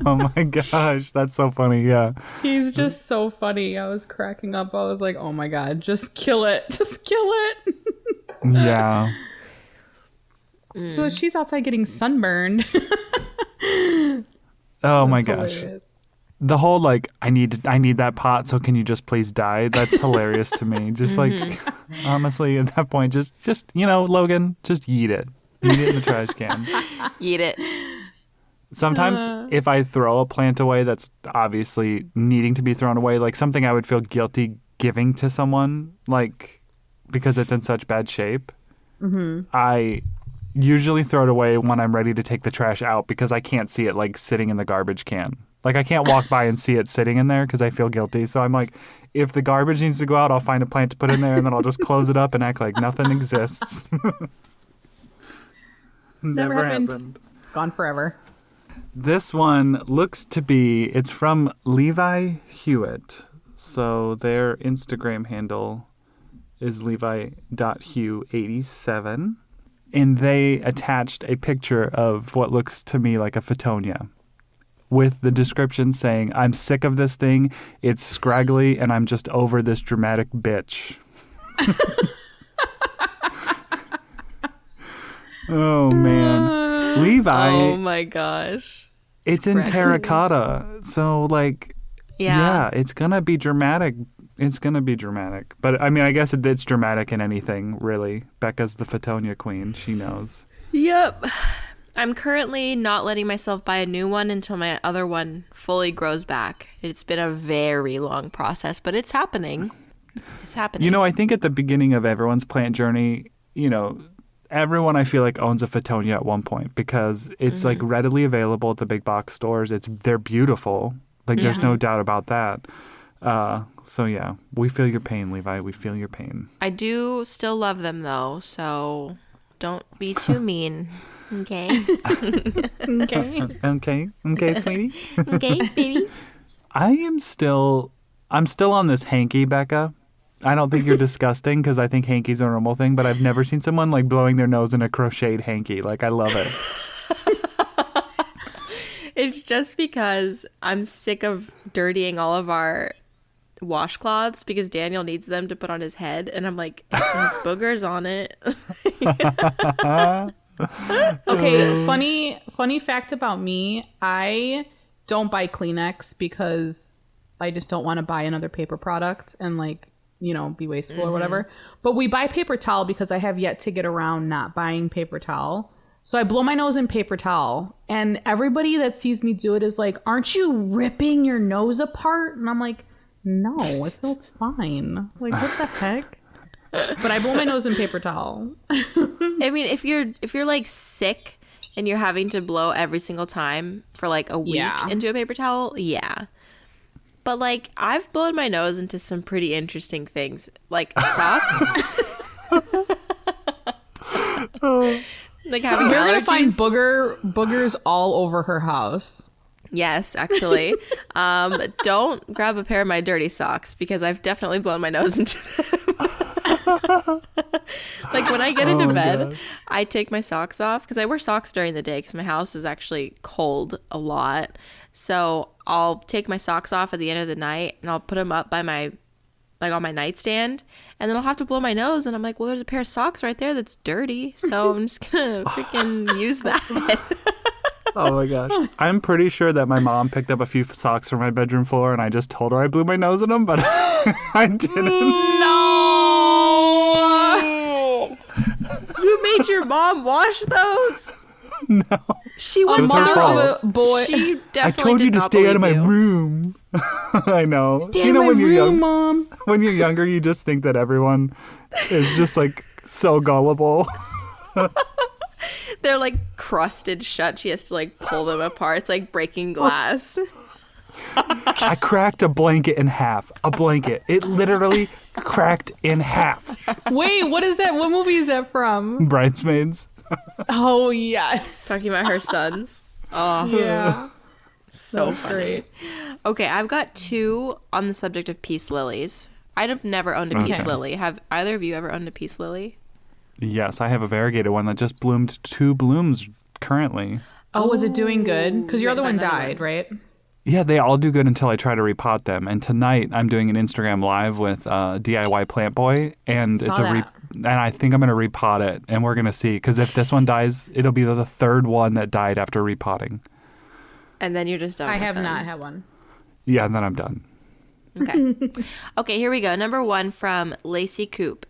Oh my gosh, that's so funny. Yeah. He's just so funny. I was cracking up. I was like, oh my god, just kill it. Just kill it. Yeah. So she's outside getting sunburned. Oh my That's gosh. hilarious. The whole like I need that pot, so can you just please die? That's hilarious to me. Just like honestly at that point just Logan, just yeet it. Yeet it in the trash can. Eat it. Sometimes if I throw a plant away that's obviously needing to be thrown away, like something I would feel guilty giving to someone, like because it's in such bad shape, I usually throw it away when I'm ready to take the trash out because I can't see it like sitting in the garbage can. Like I can't walk by and see it sitting in there because I feel guilty. So I'm like, if the garbage needs to go out, I'll find a plant to put in there and then I'll just close it up and act like nothing exists. Never happened. Gone forever. This one looks to be, it's from Levi Hewitt. So their Instagram handle is levi.hugh87. And they attached a picture of what looks to me like a Fittonia with the description saying, I'm sick of this thing, it's scraggly, and I'm just over this dramatic bitch. Oh, man. Levi. Oh, my gosh. It's in terracotta. So, like, yeah, it's going to be dramatic. It's going to be dramatic. But, I mean, I guess it's dramatic in anything, really. Becca's the Fittonia queen. She knows. Yep. I'm currently not letting myself buy a new one until my other one fully grows back. It's been a very long process, but it's happening. It's happening. You know, I think at the beginning of everyone's plant journey, you know, everyone I feel like owns a Fittonia at one point because it's like readily available at the big box stores. They're beautiful. Like there's no doubt about that. So yeah, we feel your pain, Levi. We feel your pain. I do still love them though, so don't be too mean. Okay. Okay, sweetie. Okay, baby. I'm still on this hanky, Becca. I don't think you're disgusting because I think hanky's a normal thing, but I've never seen someone like blowing their nose in a crocheted hanky. Like I love it. It's just because I'm sick of dirtying all of our washcloths because Daniel needs them to put on his head, and I'm like, it has boogers on it. Okay, funny fact about me, I don't buy Kleenex because I just don't want to buy another paper product and like, you know, be wasteful or whatever. But we buy paper towel because I have yet to get around not buying paper towel. So I blow my nose in paper towel, and everybody that sees me do it is like, aren't you ripping your nose apart? And I'm like, no, it feels fine. Like, what the heck? But I blow my nose in paper towel. I mean, if you're like sick and you're having to blow every single time for like a week into a paper towel, yeah. But like I've blown my nose into some pretty interesting things, like socks. Like having You're gonna allergies. find boogers all over her house. Yes, actually. Don't grab a pair of my dirty socks because I've definitely blown my nose into them. Like when I get into bed, God. I take my socks off because I wear socks during the day because my house is actually cold a lot. So I'll take my socks off at the end of the night and I'll put them up by my, like on my nightstand, and then I'll have to blow my nose, and I'm like, well, there's a pair of socks right there that's dirty, so I'm just gonna freaking use that. Oh my gosh. I'm pretty sure that my mom picked up a few socks from my bedroom floor and I just told her I blew my nose in them, but I didn't. No! You made your mom wash those? No. She was her mother fault. of a boy. She definitely I told you to stay out of my room. I know. Stay you know out when of my you're room, young, Mom. when you're younger, you just think that everyone is just like so gullible. They're like crusted shut. She has to like pull them apart. It's like breaking glass. I cracked a blanket in half. A blanket. It literally cracked in half. Wait, what is that? What movie is that from? Bridesmaids. Oh, yes. Talking about her sons. Oh, Yeah. so That's funny. great. Okay, I've got two on the subject of peace lilies. I've never owned a peace lily. Have either of you ever owned a peace lily? Yes, I have a variegated one that just bloomed 2 blooms currently. Oh, was it doing good? Because your Right, other one another died, one. right? Yeah, they all do good until I try to repot them. And tonight I'm doing an Instagram live with DIY Plant Boy, and Saw that. and I think I'm going to repot it, and we're going to see. Because if this one dies, it'll be the third one that died after repotting. And then you're just done. I with have them. not had one. Yeah, and then I'm done. Okay. Okay, here we go. Number 1 from Lacey Coop.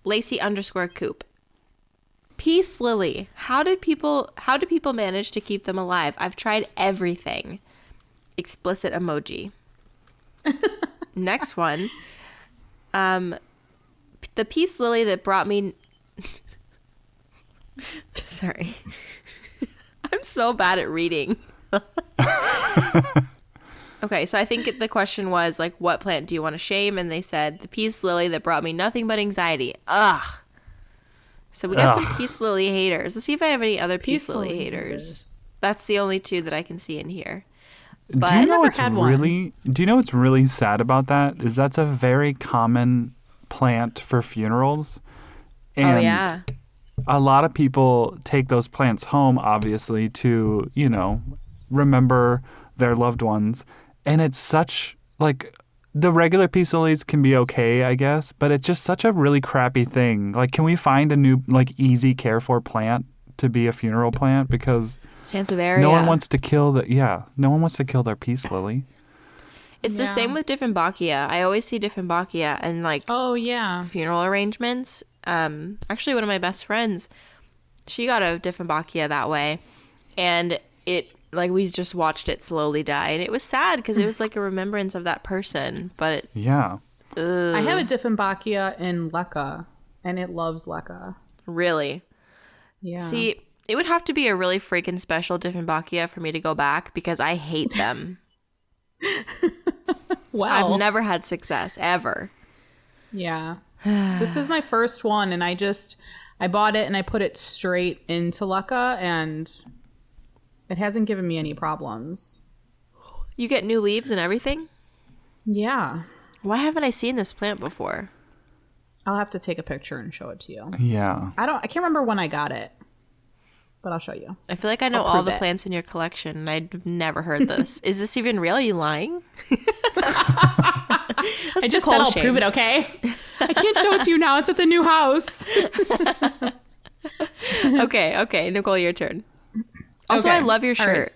Lacey_Coop. Peace lily. How do people manage to keep them alive? I've tried everything. Explicit emoji. Next one. The peace lily that brought me Sorry. I'm so bad at reading. Okay, so I think the question was, like, what plant do you want to shame? And they said, the peace lily that brought me nothing but anxiety. Ugh. So we got some peace lily haters. Let's see if I have any other peace lily haters. That's the only two that I can see in here. But do you know what's really sad about that? Is that's a very common plant for funerals. And oh, yeah. A lot of people take those plants home, obviously, to, you know, remember their loved ones. And it's such, like, the regular peace lilies can be okay, I guess, but it's just such a really crappy thing. Like, can we find a new, like, easy care for plant to be a funeral plant? Because Sansevieria. no one wants to kill their peace lily. It's the same with Dieffenbachia. I always see Dieffenbachia and, like, funeral arrangements. Actually, one of my best friends, she got a Dieffenbachia that way, and it, like, we just watched it slowly die, and it was sad because it was like a remembrance of that person. But I have a Dieffenbachia in Leca, and it loves Leca. Really? Yeah. See, it would have to be a really freaking special Dieffenbachia for me to go back because I hate them. Wow. I've never had success ever. Yeah. This is my first one, and I bought it and I put it straight into Leca, and it hasn't given me any problems. You get new leaves and everything? Yeah. Why haven't I seen this plant before? I'll have to take a picture and show it to you. Yeah. I can't remember when I got it, but I'll show you. I feel like I know all the plants in your collection, and I've never heard this. Is this even real? Are you lying? I just said I'll prove it, okay? I can't show it to you now. It's at the new house. Okay. Nicole, your turn. Also, I love your shirt. Right.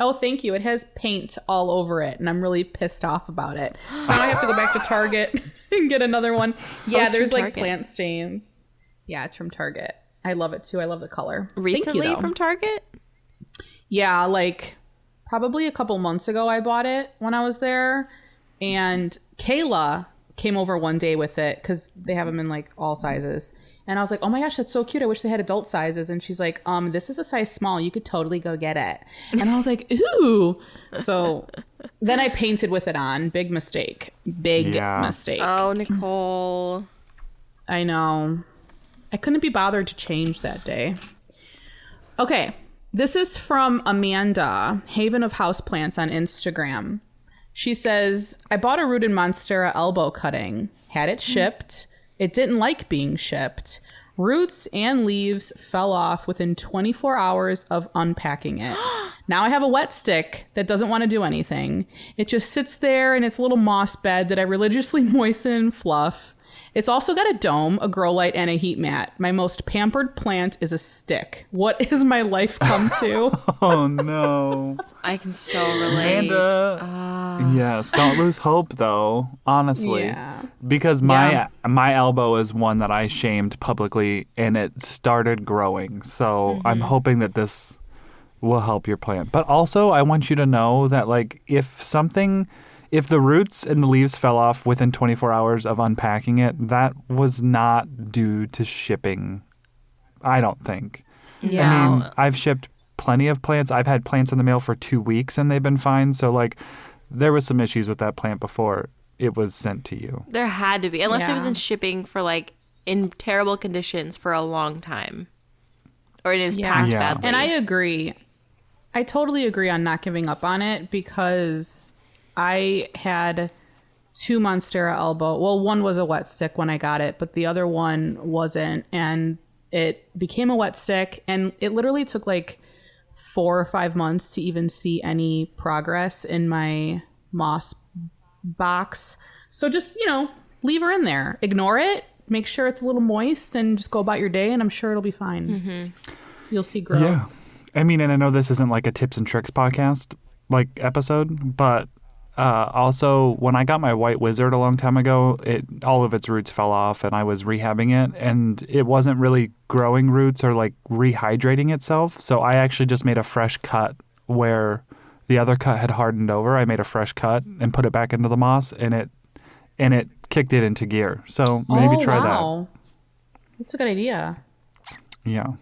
Oh, thank you. It has paint all over it, and I'm really pissed off about it. So now I have to go back to Target and get another one. Yeah, there's like plant stains. Yeah, it's from Target. I love it too. I love the color. Recently from Target? Yeah, like probably a couple months ago I bought it when I was there. And Kayla came over one day with it because they have them in like all sizes. And I was like, oh my gosh, that's so cute. I wish they had adult sizes. And she's like, this is a size small. You could totally go get it. And I was like, ooh. So then I painted with it on. Big mistake. Big mistake. Oh, Nicole. I know. I couldn't be bothered to change that day. Okay. This is from Amanda, Haven of Houseplants on Instagram. She says, I bought a rooted Monstera elbow cutting. Had it shipped. It didn't like being shipped. Roots and leaves fell off within 24 hours of unpacking it. Now I have a wet stick that doesn't want to do anything. It just sits there in its little moss bed that I religiously moisten and fluff. It's also got a dome, a grow light, and a heat mat. My most pampered plant is a stick. What is my life come to? Oh, no. I can so relate. Amanda. Yes, don't lose hope, though, honestly. Yeah. Because my elbow is one that I shamed publicly, and it started growing. So I'm hoping that this will help your plant. But also, I want you to know that, like, if the roots and the leaves fell off within 24 hours of unpacking it, that was not due to shipping, I don't think. Yeah. I mean, I've shipped plenty of plants. I've had plants in the mail for 2 weeks and they've been fine. So, like, there was some issues with that plant before it was sent to you. There had to be, unless it was in shipping for, like, in terrible conditions for a long time. Or it is packed badly. And I agree. I totally agree on not giving up on it because I had 2 Monstera elbow. Well, one was a wet stick when I got it, but the other one wasn't. And it became a wet stick. And it literally took like 4 or 5 months to even see any progress in my moss box. So just, leave her in there. Ignore it. Make sure it's a little moist and just go about your day. And I'm sure it'll be fine. Mm-hmm. You'll see growth. Yeah. I mean, and I know this isn't like a tips and tricks podcast like episode, but also, when I got my white wizard a long time ago, all of its roots fell off and I was rehabbing it and it wasn't really growing roots or like rehydrating itself. So I actually just made a fresh cut where the other cut had hardened over. I made a fresh cut and put it back into the moss and it kicked it into gear. So maybe try that. That's a good idea. Yeah.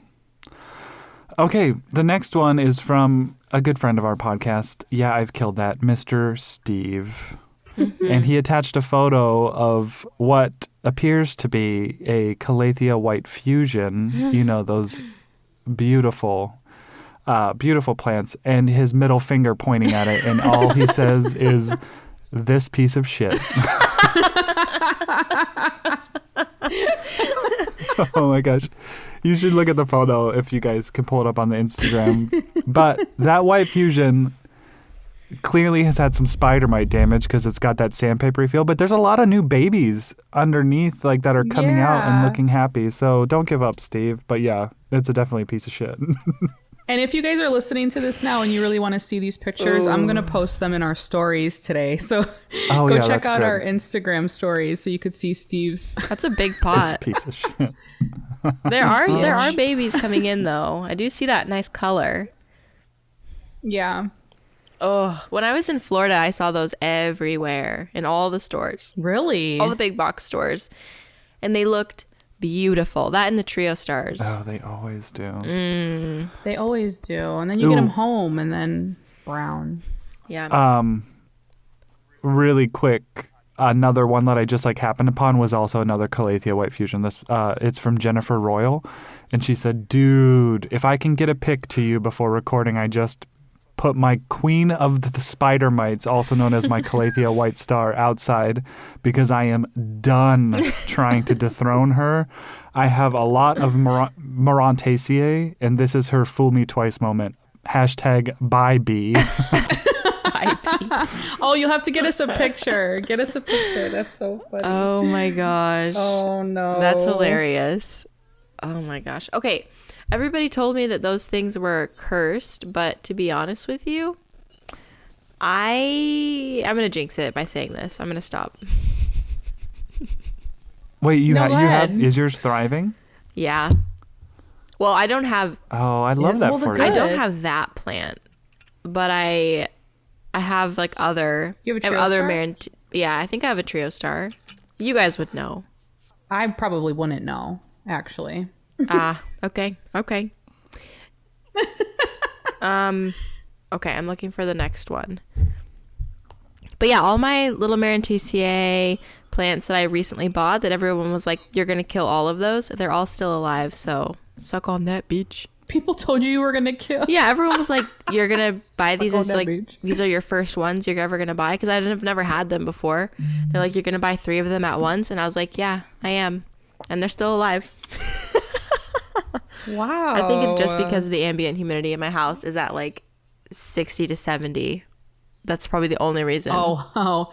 Okay, the next one is from a good friend of our podcast. Yeah, I've killed that, Mr. Steve. And he attached a photo of what appears to be a Calathea white fusion. You know, those beautiful, beautiful plants. And his middle finger pointing at it. And all he says is, this piece of shit. Oh my gosh. You should look at the photo if you guys can pull it up on the Instagram. But that white fusion clearly has had some spider mite damage because it's got that sandpapery feel. But there's a lot of new babies underneath like that are coming out and looking happy. So don't give up, Steve. But yeah, it's definitely a piece of shit. And if you guys are listening to this now and you really want to see these pictures, I'm going to post them in our stories today. So go check out our Instagram stories so you could see Steve's. That's a big pot. This piece of shit. There are babies coming in though. I do see that nice color. Yeah. Oh, when I was in Florida, I saw those everywhere in all the stores. Really? All the big box stores. And they looked beautiful. That and the trio stars. Oh, they always do. They always do. And then you get them home and then brown. Yeah. Really quick, another one that I just like happened upon was also another Calathea white fusion. This it's from Jennifer Royal, and she said, "Dude, if I can get a pic to you before recording, I just put my queen of the spider mites, also known as my Calathea white star, outside because I am done trying to dethrone her. I have a lot of Morantaceae, and this is her fool me twice moment. Hashtag bye bee." Oh, you'll have to get us a picture. Get us a picture. That's so funny. Oh my gosh. Oh no. That's hilarious. Oh my gosh. Okay. Everybody told me that those things were cursed, but to be honest with you, I'm going to jinx it by saying this. I'm going to stop. Wait, you go have ahead. is yours thriving? Yeah. Well, I don't have Oh, I love that well, for good. you. I don't have that plant, but I have like other You have a I trio star? yeah, I think I have a trio star. You guys would know. I probably wouldn't know, actually. Okay. Okay, I'm looking for the next one. But yeah, all my little Marantaceae plants that I recently bought that everyone was like, you're going to kill all of those, they're all still alive, so suck on that, bitch. People told you were going to kill. Yeah, everyone was like, you're going to buy these on as that like, bitch. these are your first ones you're ever going to buy, because I've never had them before. They're like, you're going to buy 3 of them at once, and I was like, yeah, I am. And they're still alive. Wow. I think it's just because the ambient humidity in my house is at like 60 to 70. That's probably the only reason. Oh.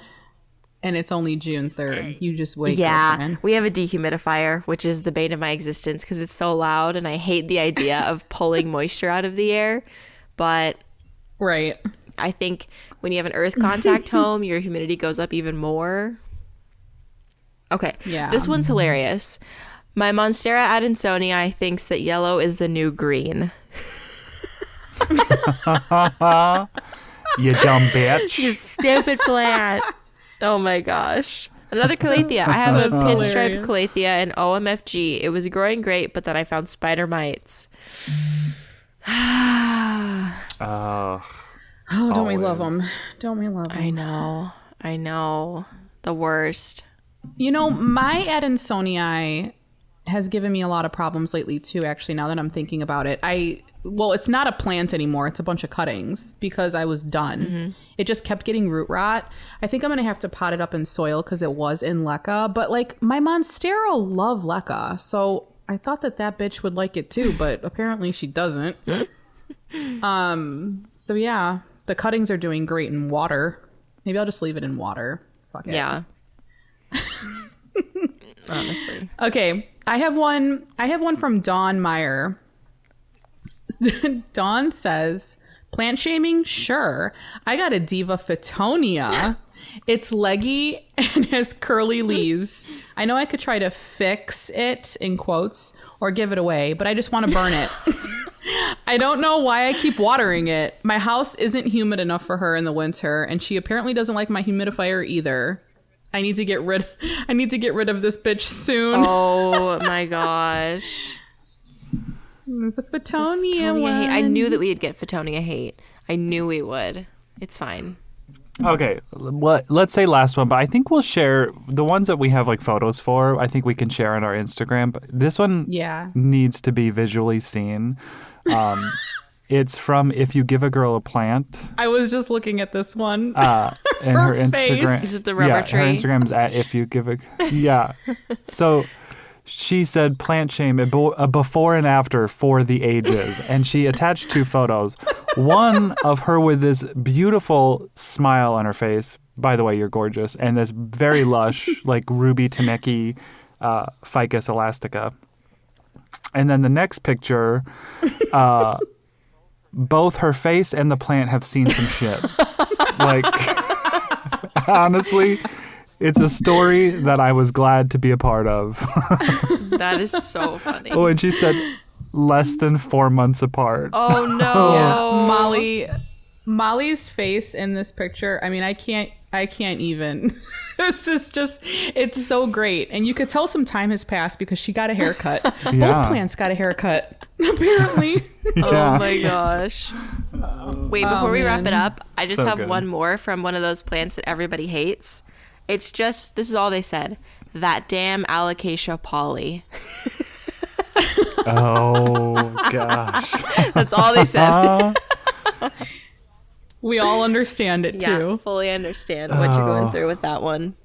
And it's only June 3rd. You just wait. yeah. girlfriend. We have a dehumidifier, which is the bane of my existence because it's so loud and I hate the idea of pulling moisture out of the air. But Right. I think when you have an earth contact home, your humidity goes up even more. Okay. Yeah. This one's hilarious. My Monstera adansonii thinks that yellow is the new green. You dumb bitch. You stupid plant. Oh my gosh. Another Calathea. I have a pinstripe Calathea and OMFG. It was growing great, but then I found spider mites. Oh, Oh, don't we love always. them? Don't we love them? I know. The worst. You know, my Adansonii has given me a lot of problems lately too, actually, now that I'm thinking about it. Well, it's not a plant anymore. It's a bunch of cuttings because I was done. Mm-hmm. It just kept getting root rot. I think I'm going to have to pot it up in soil because it was in leca. But like my Monstera love leca. So I thought that bitch would like it too, but apparently she doesn't. So yeah, the cuttings are doing great in water. Maybe I'll just leave it in water. Fuck it. Yeah. Honestly. Okay, I have one from Dawn Meyer. Dawn says, plant shaming? Sure. I got a Diva Fittonia. It's leggy and has curly leaves. I know I could try to fix it, in quotes, or give it away, but I just want to burn it. I don't know why I keep watering it. My house isn't humid enough for her in the winter, and she apparently doesn't like my humidifier either. I need to get rid of this bitch soon. Oh my gosh. It's a Fittonia Fittonia one. hate. I knew that we'd get Fittonia hate. I knew we would. It's fine. Okay, let's say last one, but I think we'll share the ones that we have like photos for. I think we can share on our Instagram. But this one needs to be visually seen. It's from If You Give a Girl a Plant. I was just looking at this one. And her Instagram. Is it the rubber tree? Her Instagram's at If You Give a. Yeah. So she said plant shame, a before and after for the ages. And she attached 2 photos. One of her with this beautiful smile on her face. By the way, you're gorgeous. And this very lush, like ruby Taneki ficus elastica. And then the next picture, both her face and the plant have seen some shit. Like, honestly, it's a story that I was glad to be a part of. That is so funny. Oh, and she said less than 4 months apart. Oh, no. Yeah, Molly's face in this picture, I mean, I can't even. This is just, it's so great. And you could tell some time has passed because she got a haircut. Yeah. Both plants got a haircut, apparently. Oh my gosh. Wait, before we wrap it up, I just So have good. one more from one of those plants that everybody hates. It's just, this is all they said. That damn alocasia poly. Oh, gosh. That's all they said. We all understand it, Yeah, too. fully understand what you're going through with that one.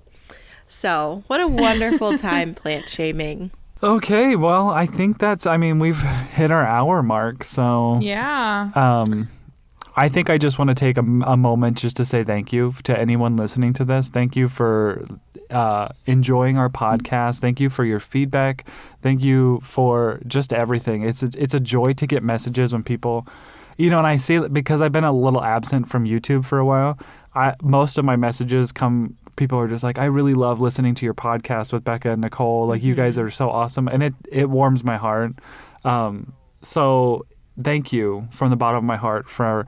So, what a wonderful time plant shaming. Okay, well, I think we've hit our hour mark, so Yeah. I think I just want to take a moment just to say thank you to anyone listening to this. Thank you for enjoying our podcast. Thank you for your feedback. Thank you for just everything. It's a joy to get messages when people, and I see that because I've been a little absent from YouTube for a while. Most of my messages people are just like, I really love listening to your podcast with Becca and Nicole. Like, you guys are so awesome. And it warms my heart. So thank you from the bottom of my heart for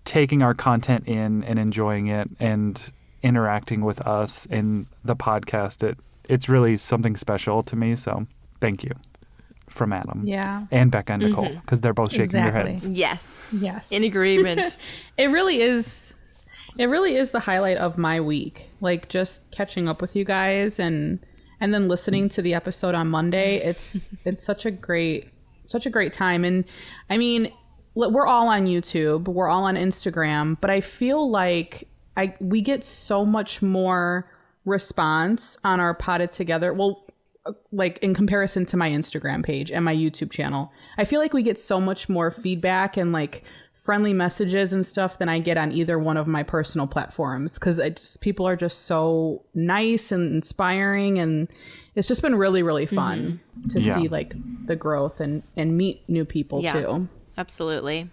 taking our content in and enjoying it and interacting with us in the podcast. It's really something special to me. So thank you from Adam and Becca and Nicole, because they're both shaking their heads. Yes. Yes. In agreement. It really is the highlight of my week. Like, just catching up with you guys and then listening to the episode on Monday. It's such a great time. And I mean, we're all on YouTube, we're all on Instagram, but I feel like we get so much more response on our Potted Together. Well, like in comparison to my Instagram page and my YouTube channel, I feel like we get so much more feedback and like friendly messages and stuff than I get on either one of my personal platforms, because people are just so nice and inspiring, and it's just been really, really fun to see like the growth and meet new people too. Absolutely.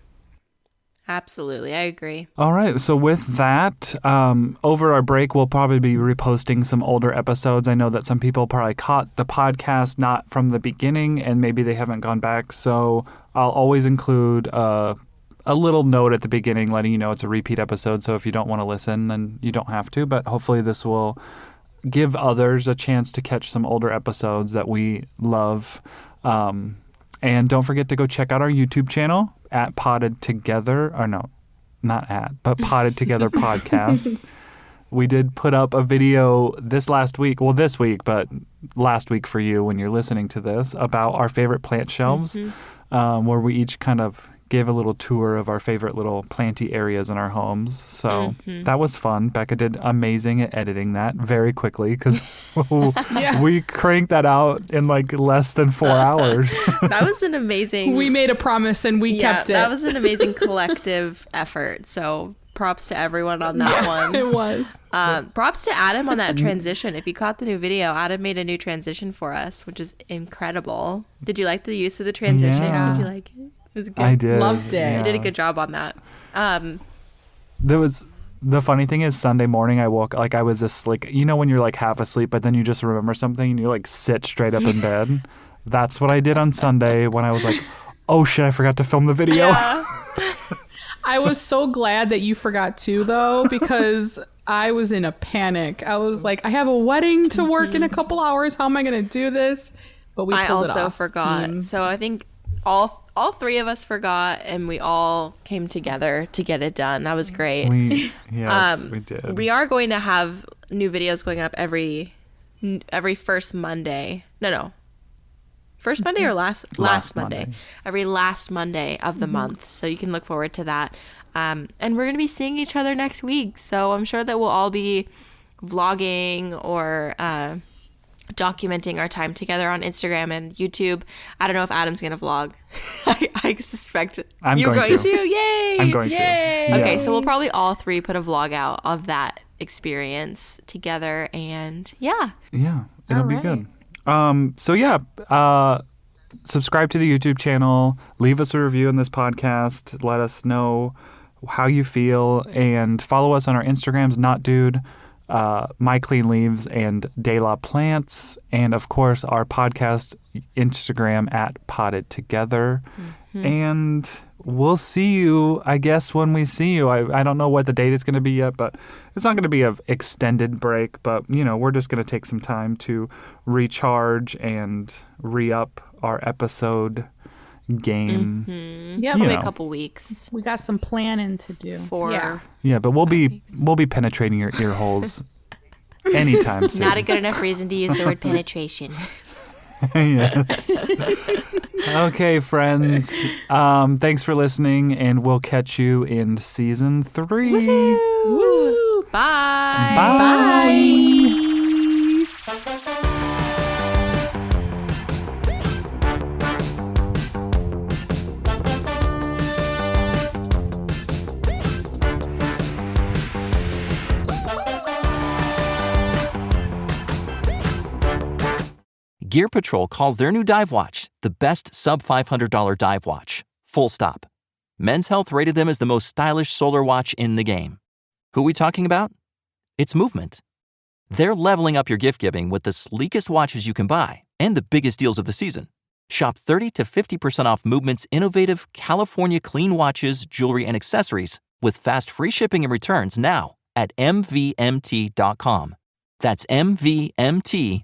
Absolutely. I agree. All right. So with that, over our break, we'll probably be reposting some older episodes. I know that some people probably caught the podcast not from the beginning and maybe they haven't gone back. So I'll always include a little note at the beginning letting you know it's a repeat episode. So if you don't want to listen, then you don't have to. But hopefully this will give others a chance to catch some older episodes that we love. And don't forget to go check out our YouTube channel at Potted Together, or no, not at, but Potted Together Podcast. We did put up a video this week, but last week for you when you're listening to this, about our favorite plant shelves, where we each kind of gave a little tour of our favorite little planty areas in our homes. So that was fun. Becca did amazing at editing that very quickly, because we cranked that out in like less than 4 hours. That was an amazing... We made a promise and we kept it. That was an amazing collective effort. So props to everyone on that one. It was. Props to Adam on that transition. If you caught the new video, Adam made a new transition for us, which is incredible. Did you like the use of the transition? Yeah. Did you like it? It was good. I did. Loved it. Yeah. You did a good job on that. The funny thing is, Sunday morning I woke, like I was just like, when you're like half asleep, but then you just remember something and you like sit straight up in bed. That's what I did on Sunday when I was like, oh shit, I forgot to film the video. Yeah. I was so glad that you forgot too, though, because I was in a panic. I was like, I have a wedding to work in a couple hours. How am I going to do this? But we pulled it off. I also forgot. Team. So I think all three of us forgot, and we all came together to get it done. That was great. We did. We are going to have new videos going up every first Monday. No. First Monday or last Monday? Every last Monday of the month. So you can look forward to that. And we're going to be seeing each other next week. So I'm sure that we'll all be vlogging or documenting our time together on Instagram and YouTube. I don't know if Adam's going to vlog. I suspect you're going to. Yay! I'm going to. Yeah. Okay, so we'll probably all three put a vlog out of that experience together. And yeah. Yeah, it'll be good. Subscribe to the YouTube channel. Leave us a review on this podcast. Let us know how you feel. And follow us on our Instagrams, NotDude, My Clean Leaves, and De La Plants, and of course our podcast Instagram at Potted Together. And we'll see you, I guess, when we see you. I don't know what the date is going to be yet, but it's not going to be an extended break. But we're just going to take some time to recharge and re-up our episode game. Yeah, Probably a couple weeks. we got some planning to do. Yeah, but we'll be penetrating your ear holes anytime soon. Not a good enough reason to use the word penetration. Yes. Okay, friends. Thanks for listening, and we'll catch you in season 3. Woo! Bye. Bye. Gear Patrol calls their new dive watch the best sub-$500 dive watch. Full stop. Men's Health rated them as the most stylish solar watch in the game. Who are we talking about? It's Movement. They're leveling up your gift giving with the sleekest watches you can buy and the biggest deals of the season. Shop 30 to 50% off Movement's innovative California clean watches, jewelry, and accessories with fast free shipping and returns now at mvmt.com. That's mvmt.com.